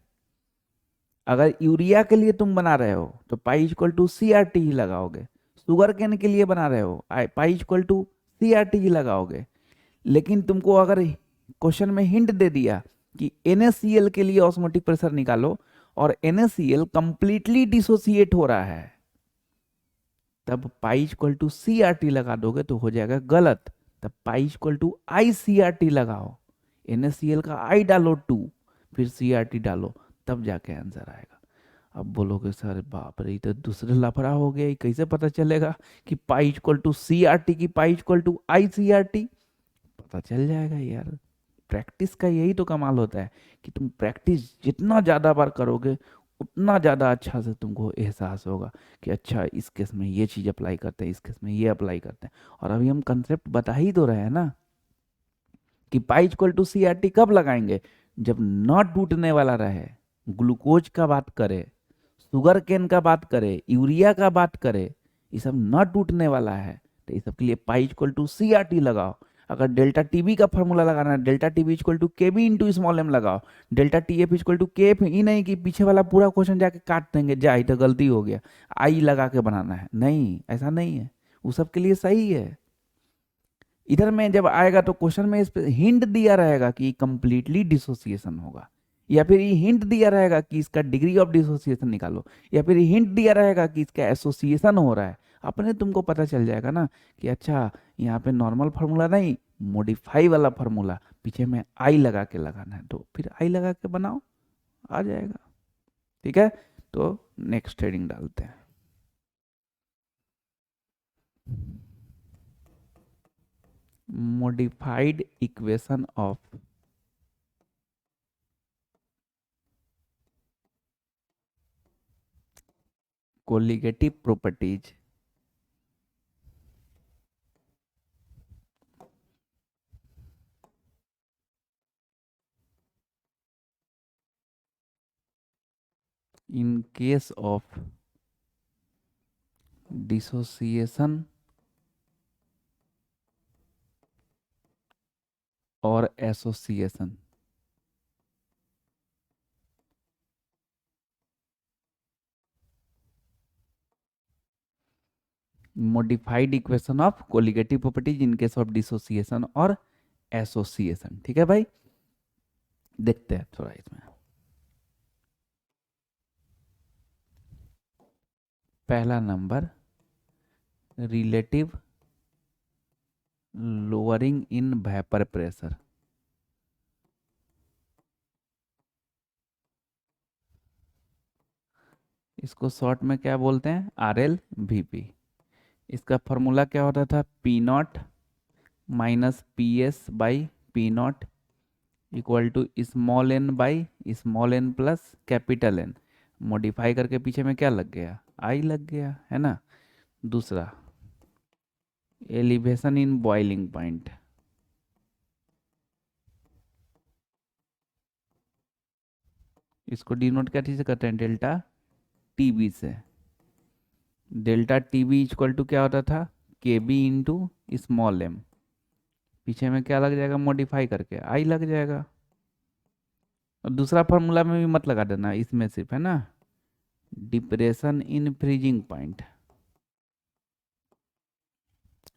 अगर यूरिया के लिए तुम बना रहे हो तो pi equal to C R T ही लगाओगे, शुगर केन के लिए बना रहे हो pi equal to C R T ही लगाओगे। लेकिन तुमको अगर क्वेश्चन में हिंट दे दिया कि NaCl के लिए ऑस्मोटिक प्रेशर निकालो और NaCl कंप्लीटली डिसोसिएट हो रहा है, तब पाई इक्वल टू CRT लगा दोगे तो हो जाएगा गलत। तब पाई इक्वल टू ICRT लगाओ, NaCl का I डालो 2, फिर CRT डालो, तब जाके आंसर आएगा। अब बोलोगे सर बाप रे, ये तो दूसरे लफड़ा हो गया, ये कैसे पता चलेगा कि पाई इक्वल टू CRT की पाई इक्वल टू ICRT? पता चल जाएगा यार, प्रैक्टिस का यही तो कमाल होता है कि तुम प्रैक्टिस जितना ज़्यादा बार करोगे उतना ज़्यादा अच्छा से तुमको एहसास होगा कि अच्छा इस केस में ये चीज़ अप्लाई करते हैं, इस केस में ये अप्लाई करते हैं। और अभी हम कंसेप्ट बता ही तो रहे हैं ना कि पाई इक्वल टू CRT कब लगाएंगे, जब न टूटने वाला रहे। ग्लूकोज का बात करें, शुगर केन का बात करें, यूरिया का बात करें, ये सब न टूटने वाला है, तो ये सब के लिए पाई इक्वल टू CRT लगाओ। अगर डेल्टा टीबी का फॉर्मूला लगाना है, delta TB equal to KB into small m लगाओ। Delta TF equal to KF, ही नहीं कि पीछे वाला पूरा क्वेश्चन जाके काट देंगे, जा ये तो गलती हो गया, आई लगा के बनाना है। नहीं, ऐसा नहीं है, वो सब के लिए सही है। इधर में जब आएगा तो क्वेश्चन में इस पे हिंट दिया रहेगा कि कंप्लीटली डिसोसिएशन होगा, या फिर ये हिंट दिया रहेगा कि इसका डिग्री ऑफ डिसोसिएशन निकालो, या फिर हिंट दिया रहेगा कि इसका एसोसिएशन हो रहा है। अपने तुमको पता चल जाएगा ना कि अच्छा यहाँ पे नॉर्मल फार्मूला नहीं, मॉडिफाई वाला फार्मूला, पीछे में आई लगा के लगाना है, तो फिर आई लगा के बनाओ, आ जाएगा। ठीक है, तो नेक्स्ट हेडिंग डालते हैं। modified equation of colligative properties in case of dissociation or association। modified equation of colligative properties in case of dissociation और एसोसिएशन। ठीक है भाई, देखते हैं थोड़ा इसमें। पहला number, relative lowering in vapour pressure. इसको शॉर्ट में क्या बोलते हैं, RLVP। इसका फॉर्मूला क्या होता था, P0 minus PS by P0 equal to small n by small n plus capital N। Modify करके पीछे में क्या लग गया, आई लग गया, है ना। दूसरा, एलिवेशन इन बॉइलिंग पॉइंट। इसको डिनोट क्या चीज़ से करते हैं, डेल्टा TB से। डेल्टा TB इक्वल टू क्या होता था, KB इंटू स्मॉल m, पीछे में क्या लग जाएगा, मॉडिफाई करके आई लग जाएगा। और दूसरा फार्मूला में भी मत लगा देना, इसमें सिर्फ, है ना, डिप्रेशन इन फ्रीजिंग पॉइंट।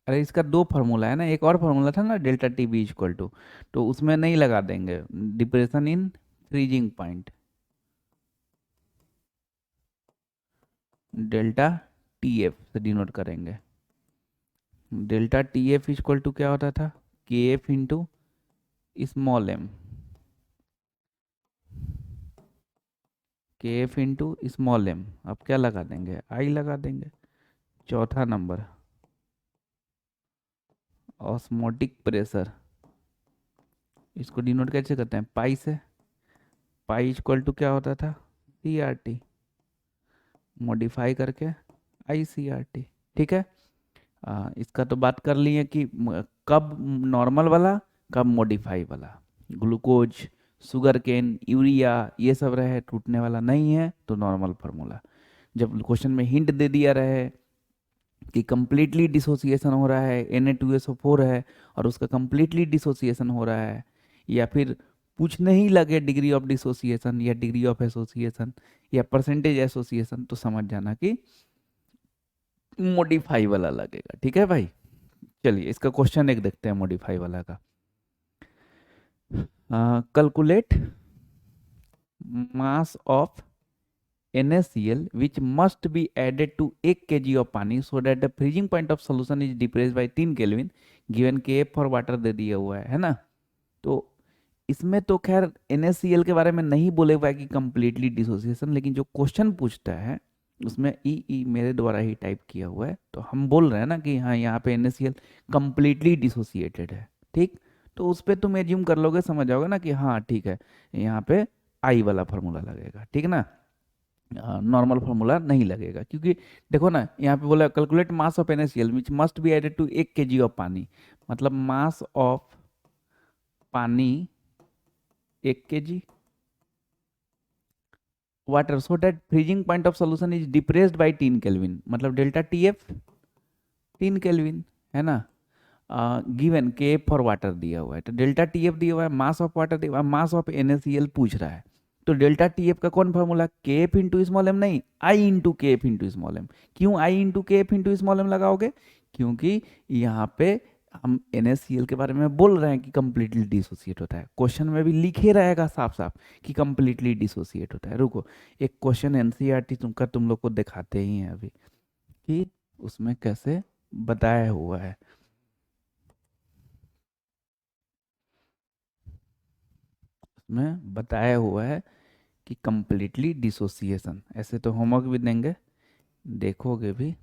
अरे इसका दो फार्मूला है ना, एक और फार्मूला था ना डेल्टा TB इक्वल टू, तो उसमें नहीं लगा देंगे, depression in freezing point, delta TF से डिनोट करेंगे। डेल्टा TF इक्वल टू क्या होता था, KF into small m, KF into small m। अब क्या लगा देंगे, आई लगा देंगे। चौथा नंबर, ऑस्मोटिक प्रेशर। इसको डिनोट कैसे करते हैं, पाई से। पाई इक्वल टू क्या होता था, CRT, मॉडिफाई करके ICRT। ठीक है, इसका तो बात कर लिए कि कब नॉर्मल वाला, कब मॉडिफाई वाला। ग्लूकोज, शुगर केन, यूरिया, ये सब रहे टूटने वाला नहीं है तो नॉर्मल फार्मूला। जब क्वेश्चन में हिंट दे दिया रहे कि कंप्लीटली डिसोसिएशन हो रहा है, Na2SO4 है और उसका कंप्लीटली डिसोसिएशन हो रहा है, या फिर पूछने ही लगे डिग्री ऑफ डिसोसिएशन या डिग्री ऑफ एसोसिएशन या परसेंटेज एसोसिएशन, तो समझ जाना कि मॉडिफाई वाला लगेगा। ठीक है भाई, चलिए इसका क्वेश्चन एक देखते हैं मॉडिफाई वाला का। Calculate mass of NaCl which must be added to 1 kg of पानी so that the freezing point of solution is depressed by 3 kelvin given Kf for water दे दिया हुआ है ना। तो इसमें तो खैर NaCl के बारे में नहीं बोले हुआ है कि कंप्लीटली डिसोसिएशन, लेकिन जो क्वेश्चन पूछता है उसमें ई मेरे द्वारा ही टाइप किया हुआ है, तो हम बोल रहे हैं ना कि हाँ यहाँ पे NaCl कंप्लीटली डिसोसिएटेड है। ठीक, तो उस पर तुम एज्यूम कर लोगे, समझ जाओगे ना कि हाँ ठीक है, यहाँ पे आई वाला फार्मूला लगेगा। ठीक है ना, नॉर्मल फार्मूला नहीं लगेगा, क्योंकि देखो ना यहाँ पे बोला calculate mass of NaCl which must be added to 1 kg of पानी, मतलब मास ऑफ पानी 1 kg water so that freezing point of solution is depressed by 3 kelvin, मतलब डेल्टा TF 3 केल्विन है ना। गिवन के फॉर वाटर दिया हुआ है, तो डेल्टा TF दिया हुआ है, मास ऑफ वाटर दिया हुआ है, मास ऑफ NaCl पूछ रहा है। तो डेल्टा TF का कौन फार्मूला, KF इंटू स्मॉल एम नहीं, i into KF into small m. क्यों i into KF into small m लगाओगे, क्योंकि यहाँ पे हम NaCl के बारे में बोल रहे हैं कि कंप्लीटली डिसोसिएट होता है। क्वेश्चन में भी लिखे रहेगा साफ साफ कि कंप्लीटली डिसोसिएट होता है। रुको, एक क्वेश्चन NCERT तुम लोग को दिखाते ही हैं अभी कि उसमें कैसे बताया हुआ है। उसमें बताया हुआ है कि कंप्लीटली डिसोसिएशन, ऐसे तो होमवर्क भी देंगे, देखोगे भी।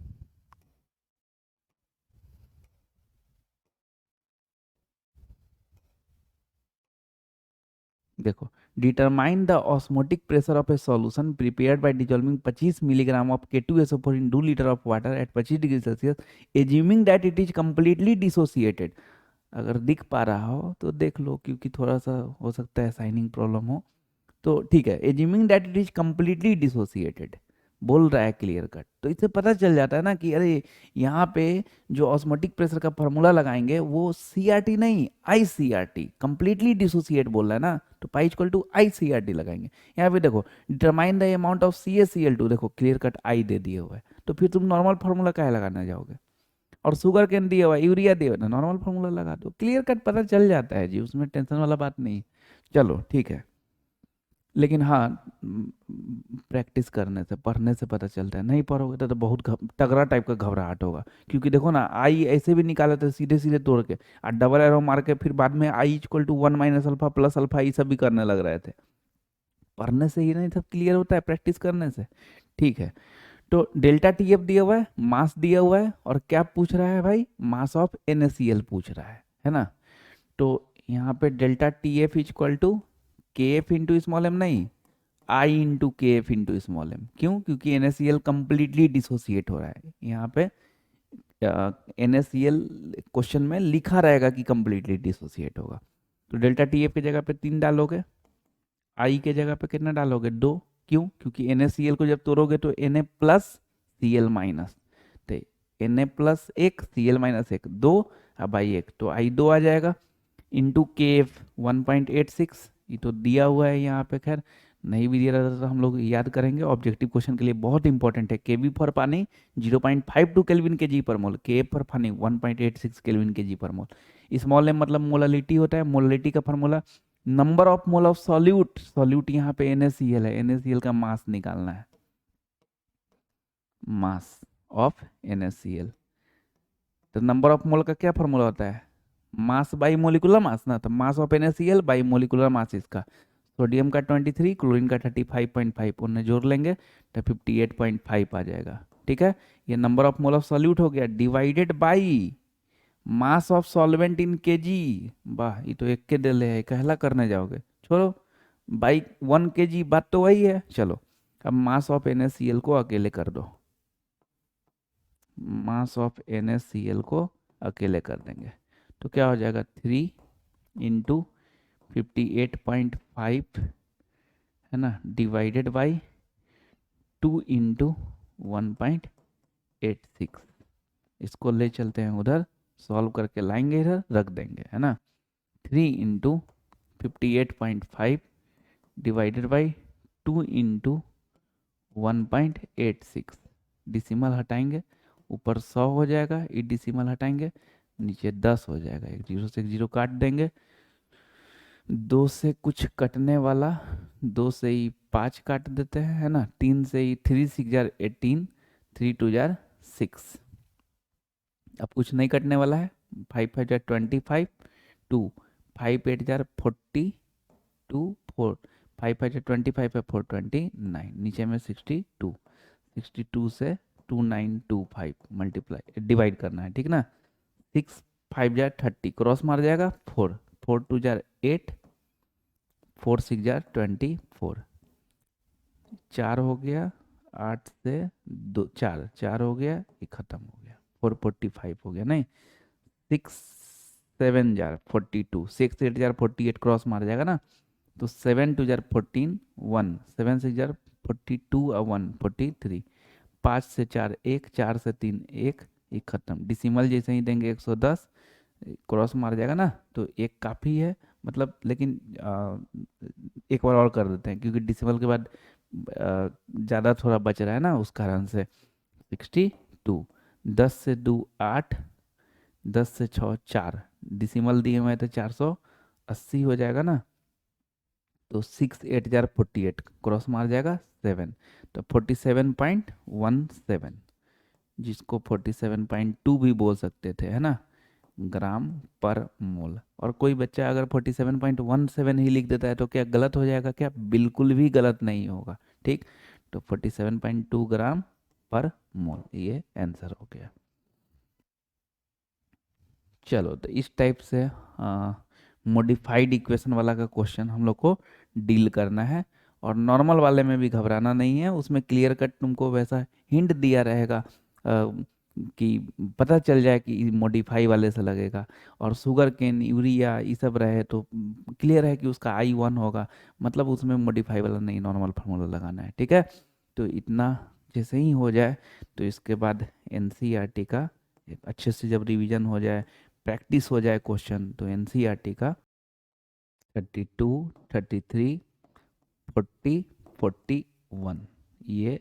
देखो, determine the osmotic pressure of a solution prepared by dissolving 25 milligram of K2SO4 in 2 litre of water at 25 degree Celsius assuming that it is completely dissociated. अगर दिख पा रहा हो तो देख लो, क्योंकि थोड़ा सा हो सकता है साइनिंग प्रॉब्लम हो, तो ठीक है, assuming that it is completely dissociated बोल रहा है क्लियर कट, तो इससे पता चल जाता है ना कि अरे यहाँ पे जो ऑस्मोटिक प्रेशर का फॉर्मूला लगाएंगे वो CRT नहीं ICRT, कंप्लीटली डिसोसिएट बोल रहा है ना, तो पाई इक्वल टू ICRT लगाएंगे। यहाँ पे देखो determine the amount of CaCl2, देखो क्लियर कट आई दे दिए हुआ है, तो फिर तुम नॉर्मल फार्मूला क्या लगाने जाओगे, और शुगर कैन दिया हुआ है, यूरिया दिया हुआ है, नॉर्मल फार्मूला लगा दो, क्लियर कट पता चल जाता है जी, उसमें टेंशन वाला बात नहीं। चलो ठीक है, लेकिन हाँ प्रैक्टिस करने से पढ़ने से पता चलता है, नहीं पढ़ोगे तो बहुत तगड़ा टाइप का घबराहट होगा, क्योंकि देखो ना आई ऐसे भी निकाले थे सीधे सीधे तोड़ के, और डबल एरो मार के फिर बाद में i equal to 1 minus alpha plus alpha ये सब भी करने लग रहे थे। पढ़ने से ही नहीं सब क्लियर होता है, प्रैक्टिस करने से। ठीक है, तो डेल्टा TF दिया हुआ है, मास दिया हुआ है, और क्या पूछ रहा है भाई, मास ऑफ NaCl पूछ रहा है ना। तो यहाँ पे delta TF equal to KF into small m नहीं, i into KF into small m. क्यों, क्योंकि NaCl कंप्लीटली डिसोसिएट हो रहा है। यहाँ पे NaCl क्वेश्चन में लिखा रहेगा कि कंप्लीटली डिसोसिएट होगा, तो डेल्टा TF की जगह पे 3 डालोगे, आई के जगह पे कितना डालोगे 2। क्यों, क्योंकि NaCl को जब तोड़ोगे तो Na प्लस Cl माइनस, तो Na प्लस 1 Cl माइनस 1 2, अब आई 1 तो आई 2 आ जाएगा, इंटू KF 1.86, ये तो दिया हुआ है यहाँ पे, खैर नहीं भी दिया रहता तो हम लोग याद करेंगे, ऑब्जेक्टिव क्वेश्चन के लिए बहुत इंपॉर्टेंट है। Kb फॉर पानी 0.52 केल्विन के जी पर मोल, Kf फॉर पानी 1.86 केल्विन के जी पर मोल। स्मॉल एम मतलब मोलालिटी होता है, मोलालिटी का formula number of mole of solute, solute यहाँ पे NaCl है, NaCl का मास निकालना है, मास ऑफ NaCl। तो नंबर ऑफ मोल का क्या फार्मूला होता है, मास बाई मोलिकुलर मास ना, तो mass of NaCl by molecular मास इसका, सोडियम का 23, क्लोरीन का 35.5, उन्हें जोड़ लेंगे तो 58.5 आ जाएगा। ठीक है, ये number of mole of solute हो गया, divided by mass of solvent in KG. वाह, ये तो एक के दिले है, कहला करने जाओगे, छोड़ो, बाई 1 kg, बात तो वही है। चलो अब मास ऑफ NaCl को अकेले कर दो, मास ऑफ NaCl को अकेले कर देंगे तो क्या हो जाएगा 3 इंटू 58.5 है ना, डिवाइडेड बाई 2 इंटू 1.86। इसको ले चलते हैं उधर, सॉल्व करके लाएंगे, इधर रख देंगे है ना। 3 into 58.5 divided by 2 into 1.86, decimal हटाएंगे, ऊपर 100 हो जाएगा, ये डिसिमल हटाएंगे, नीचे 10 हो जाएगा, एक जीरो से एक जीरो काट देंगे, 2 से कुछ कटने वाला, 2 से ही 5 काट देते हैं, है ना, 3 से ही 3 6 जार 18, 3 2 जार 6। अब कुछ नहीं कटने वाला है, 5 5 जार 25, 2 5 8 जार 40, 2 4 5 5 जार 25 है 4 29, नीचे में 62, 62 से 2925 मल्टीप्लाई डिवाइड करना है, ठीक ना। 6 5 जार 30, क्रॉस मार जाएगा 4 4 2 जार 8, 4 6 जार 24, 4 हो गया, 8 से 2 4 4 हो गया, ये खत्म हो गया, 445 हो गया, नहीं 6 7 जार 42, 6 8 जार 48, क्रॉस मार जाएगा ना, तो 7 2 जार 14 1, 7 6 जार 42 और 1 43, 5 से 4 1, 4 से 3 1, ये खत्म। डिसिमल जैसे ही देंगे 110, क्रॉस मार जाएगा ना, तो एक काफ़ी है, मतलब लेकिन एक बार और कर देते हैं क्योंकि डिसिमल के बाद ज़्यादा थोड़ा बच रहा है ना, उस कारण से 62, 10 से 2 8, 10 से 6 4, डिसिमल दिए हुए तो 480 हो जाएगा ना, तो 6 8 जार 48, क्रॉस मार जाएगा 7, तो 47.17, जिसको 47.2 भी बोल सकते थे, है ना, ग्राम पर मोल। और कोई बच्चा अगर 47.17 ही लिख देता है तो क्या गलत हो जाएगा? क्या बिल्कुल भी गलत नहीं होगा, ठीक। तो 47.2 ग्राम पर मोल, ये आंसर हो गया। चलो, तो इस टाइप से मॉडिफाइड इक्वेशन वाला का क्वेश्चन हम लोग को डील करना है। और नॉर्मल वाले में भी घबराना नहीं है, उसमें क्लियर कट तुमको वैसा हिंट दिया रहेगा कि पता चल जाए कि मॉडिफाई वाले से लगेगा। और शुगर केन, यूरिया, ये सब रहे तो क्लियर है कि उसका I1 होगा, मतलब उसमें मॉडिफाई वाला नहीं, नॉर्मल फार्मूला लगाना है, ठीक है। तो इतना जैसे ही हो जाए तो इसके बाद NCERT का एक अच्छे से जब रिवीजन हो जाए, प्रैक्टिस हो जाए क्वेश्चन, तो NCERT का 32 33 40 41 ये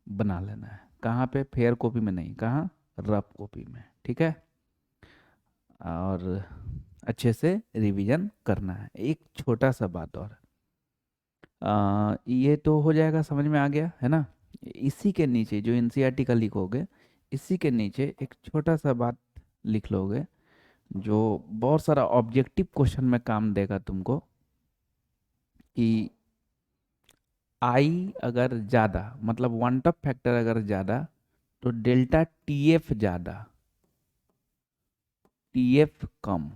बना लेना है। कहाँ पे? फेयर कॉपी में नहीं, कहाँ? रफ कॉपी में, ठीक है। और अच्छे से रिवीजन करना है। एक छोटा सा बात और, ये तो हो जाएगा, समझ में आ गया है ना। इसी के नीचे जो NCERT का लिखोगे, इसी के नीचे एक छोटा सा बात लिख लोगे जो बहुत सारा ऑब्जेक्टिव क्वेश्चन में काम देगा तुमको, कि आई अगर ज़्यादा, मतलब वन टॉप फैक्टर अगर ज़्यादा, तो डेल्टा TF ज़्यादा, TF कम।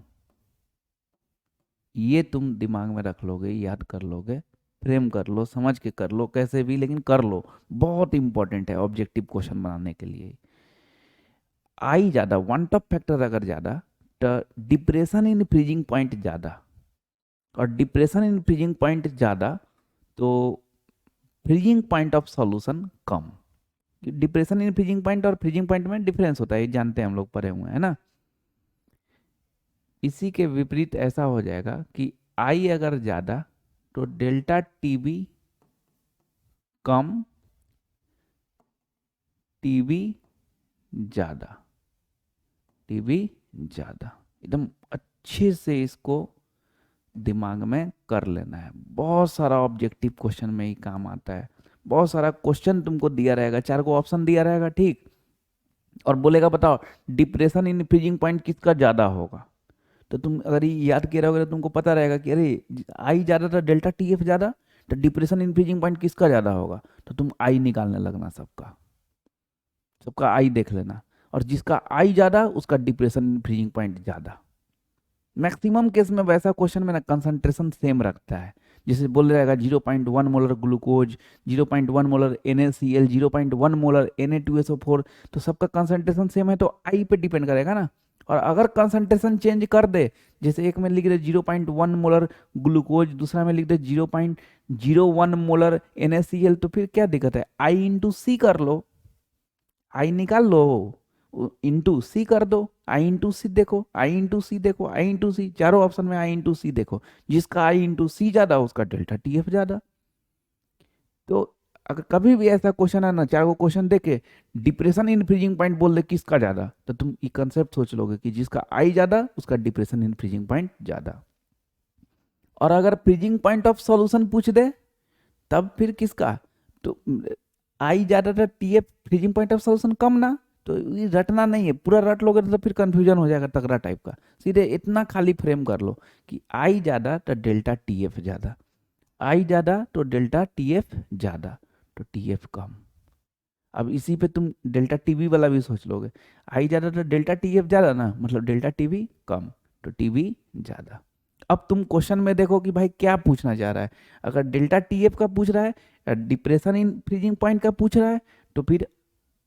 ये तुम दिमाग में रख लोगे, याद कर लोगे, फ्रेम कर लो, समझ के कर लो, कैसे भी, लेकिन कर लो। बहुत इंपॉर्टेंट है ऑब्जेक्टिव क्वेश्चन बनाने के लिए। आई ज़्यादा, वन टॉप फैक्टर अगर ज़्यादा, तो डिप्रेशन इन फ्रीजिंग पॉइंट ज़्यादा, और डिप्रेशन इन फ्रीजिंग पॉइंट ज़्यादा तो freezing point of solution come. Depression in freezing point और फ्रीजिंग पॉइंट में डिफरेंस होता है, ये जानते हैं हम लोग, पढ़े हुए हैं ना। इसी के विपरीत ऐसा हो जाएगा कि आई अगर ज़्यादा तो डेल्टा TB कम, TB ज़्यादा, TB ज़्यादा। एकदम अच्छे से इसको दिमाग में कर लेना है। बहुत सारा ऑब्जेक्टिव क्वेश्चन में ही काम आता है। बहुत सारा क्वेश्चन तुमको दिया रहेगा, 4 को ऑप्शन दिया रहेगा, ठीक, और बोलेगा बताओ डिप्रेशन इन फ्रीजिंग पॉइंट किसका ज़्यादा होगा। तो तुम अगर ये याद किए रहोगे तो तुमको पता रहेगा कि अरे आई ज़्यादा था, डेल्टा TF ज़्यादा, तो डिप्रेशन इन फ्रीजिंग पॉइंट किसका ज़्यादा होगा, तो तुम आई निकालने लगना, सबका सबका आई देख लेना, और जिसका आई ज़्यादा उसका डिप्रेशन इन फ्रीजिंग पॉइंट ज़्यादा। मैक्सिमम केस में वैसा क्वेश्चन में ना कंसंट्रेशन सेम रखता है, जैसे बोल रहेगा 0.1 molar glucose, 0.1 molar NaCl, 0.1 molar Na2SO4, तो सबका कंसंट्रेशन सेम है, तो आई पे डिपेंड करेगा ना। और अगर कंसंट्रेशन चेंज कर दे, जैसे एक में लिख दे 0.1 मोलर ग्लूकोज, दूसरा में लिख दे 0.01 मोलर NaCl, तो फिर क्या दिक्कत है? I/C कर लो, आई निकाल लो, इंटू सी कर दो, I/C देखो, I/C देखो, I/C, चारों ऑप्शन में I/C देखो, जिसका I/C ज्यादा उसका डेल्टा TF ज्यादा। तो अगर कभी भी ऐसा क्वेश्चन है ना, 4 को क्वेश्चन देके डिप्रेशन इन फ्रीजिंग पॉइंट बोल दे किसका ज्यादा, तो तुम ये कंसेप्ट सोच लोगे कि जिसका आई ज्यादा उसका डिप्रेशन इन फ्रीजिंग पॉइंट ज्यादा। और अगर फ्रीजिंग पॉइंट ऑफ सॉल्यूशन पूछ दे तब फिर किसका, तो आई ज़्यादा था, T F freezing point of solution कम ना, तो ये रटना नहीं है, पूरा रट लोगे तो फिर कंफ्यूजन हो जाएगा तगड़ा टाइप का। सीधे इतना खाली फ्रेम कर लो कि आई ज़्यादा तो डेल्टा टी एफ ज़्यादा, आई ज़्यादा तो डेल्टा टी एफ ज़्यादा, तो टी एफ कम। अब इसी पे तुम डेल्टा टीवी वाला भी सोच लोगे, आई ज़्यादा तो डेल्टा टी एफ ज़्यादा ना, मतलब डेल्टा टीवी कम, तो टीवी ज़्यादा। अब तुम क्वेश्चन में देखो कि भाई क्या पूछना चाह रहा है। अगर डेल्टा टी एफ का पूछ रहा है या डिप्रेशन इन फ्रीजिंग पॉइंट का पूछ रहा है तो फिर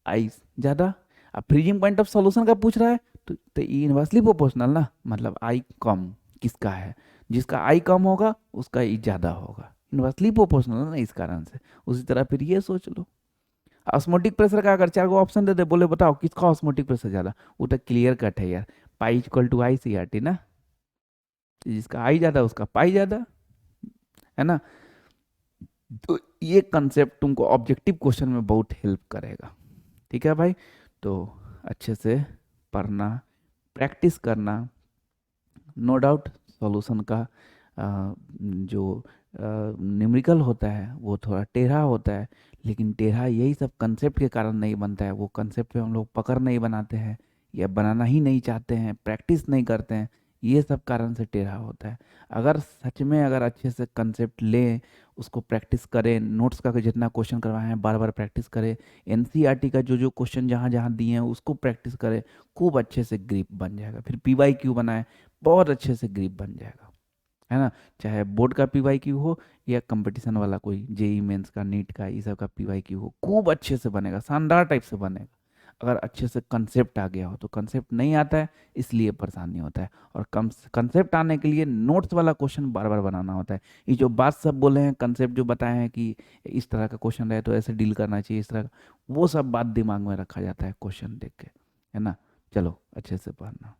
आई ज़्यादा। अब फ्रीजिंग पॉइंट ऑफ सॉल्यूशन का पूछ रहा है तो ये इनवर्सली प्रोपोर्शनल ना, मतलब आई कम किसका है, जिसका आई कम होगा उसका ई ज़्यादा होगा, इनवर्सली प्रोपोर्शनल ना इस कारण से। उसी तरह फिर ये सोच लो, ऑस्मोटिक प्रेशर का अगर चार को ऑप्शन दे दे, बोले बताओ किसका ऑस्मोटिक प्रेशर ज़्यादा, वो तो क्लियर कट है यार, pi equal to I C R T ना, जिसका आई ज़्यादा उसका पाई ज़्यादा, है ना। तो ये कंसेप्ट तुमको ऑब्जेक्टिव क्वेश्चन में बहुत हेल्प करेगा। ठीक है भाई, तो अच्छे से पढ़ना, प्रैक्टिस करना। नो डाउट सॉल्यूशन का जो न्यूमेरिकल होता है वो थोड़ा टेढ़ा होता है, लेकिन टेढ़ा यही सब कंसेप्ट के कारण नहीं बनता है, वो कंसेप्ट पे हम लोग पकड़ नहीं बनाते हैं या बनाना ही नहीं चाहते हैं, प्रैक्टिस नहीं करते हैं, ये सब कारण से टेढ़ा होता है। अगर सच में अगर अच्छे से कंसेप्ट लें, उसको प्रैक्टिस करें, नोट्स का जितना क्वेश्चन करवाए हैं बार बार प्रैक्टिस करें, एनसीईआरटी का जो जो क्वेश्चन जहाँ जहाँ दिए हैं उसको प्रैक्टिस करें, खूब अच्छे से ग्रिप बन जाएगा। फिर पीवाई क्यू बनाए, बहुत अच्छे से ग्रिप बन जाएगा, है ना। चाहे बोर्ड का पीवाई क्यू हो या कंपटीशन वाला कोई जेई मेंस का, नीट का, ये सब का पीवाई क्यू हो, खूब अच्छे से बनेगा, शानदार टाइप से बनेगा, अगर अच्छे से कंसेप्ट आ गया हो। तो कंसेप्ट नहीं आता है इसलिए परेशानी होता है, और कम कंसेप्ट आने के लिए नोट्स वाला क्वेश्चन बार बार बनाना होता है। ये जो बात सब बोले हैं, कंसेप्ट जो बताए हैं कि इस तरह का क्वेश्चन रहे तो ऐसे डील करना चाहिए, इस तरह का, वो सब बात दिमाग में रखा जाता है क्वेश्चन देख के, है ना। चलो अच्छे से पढ़ना।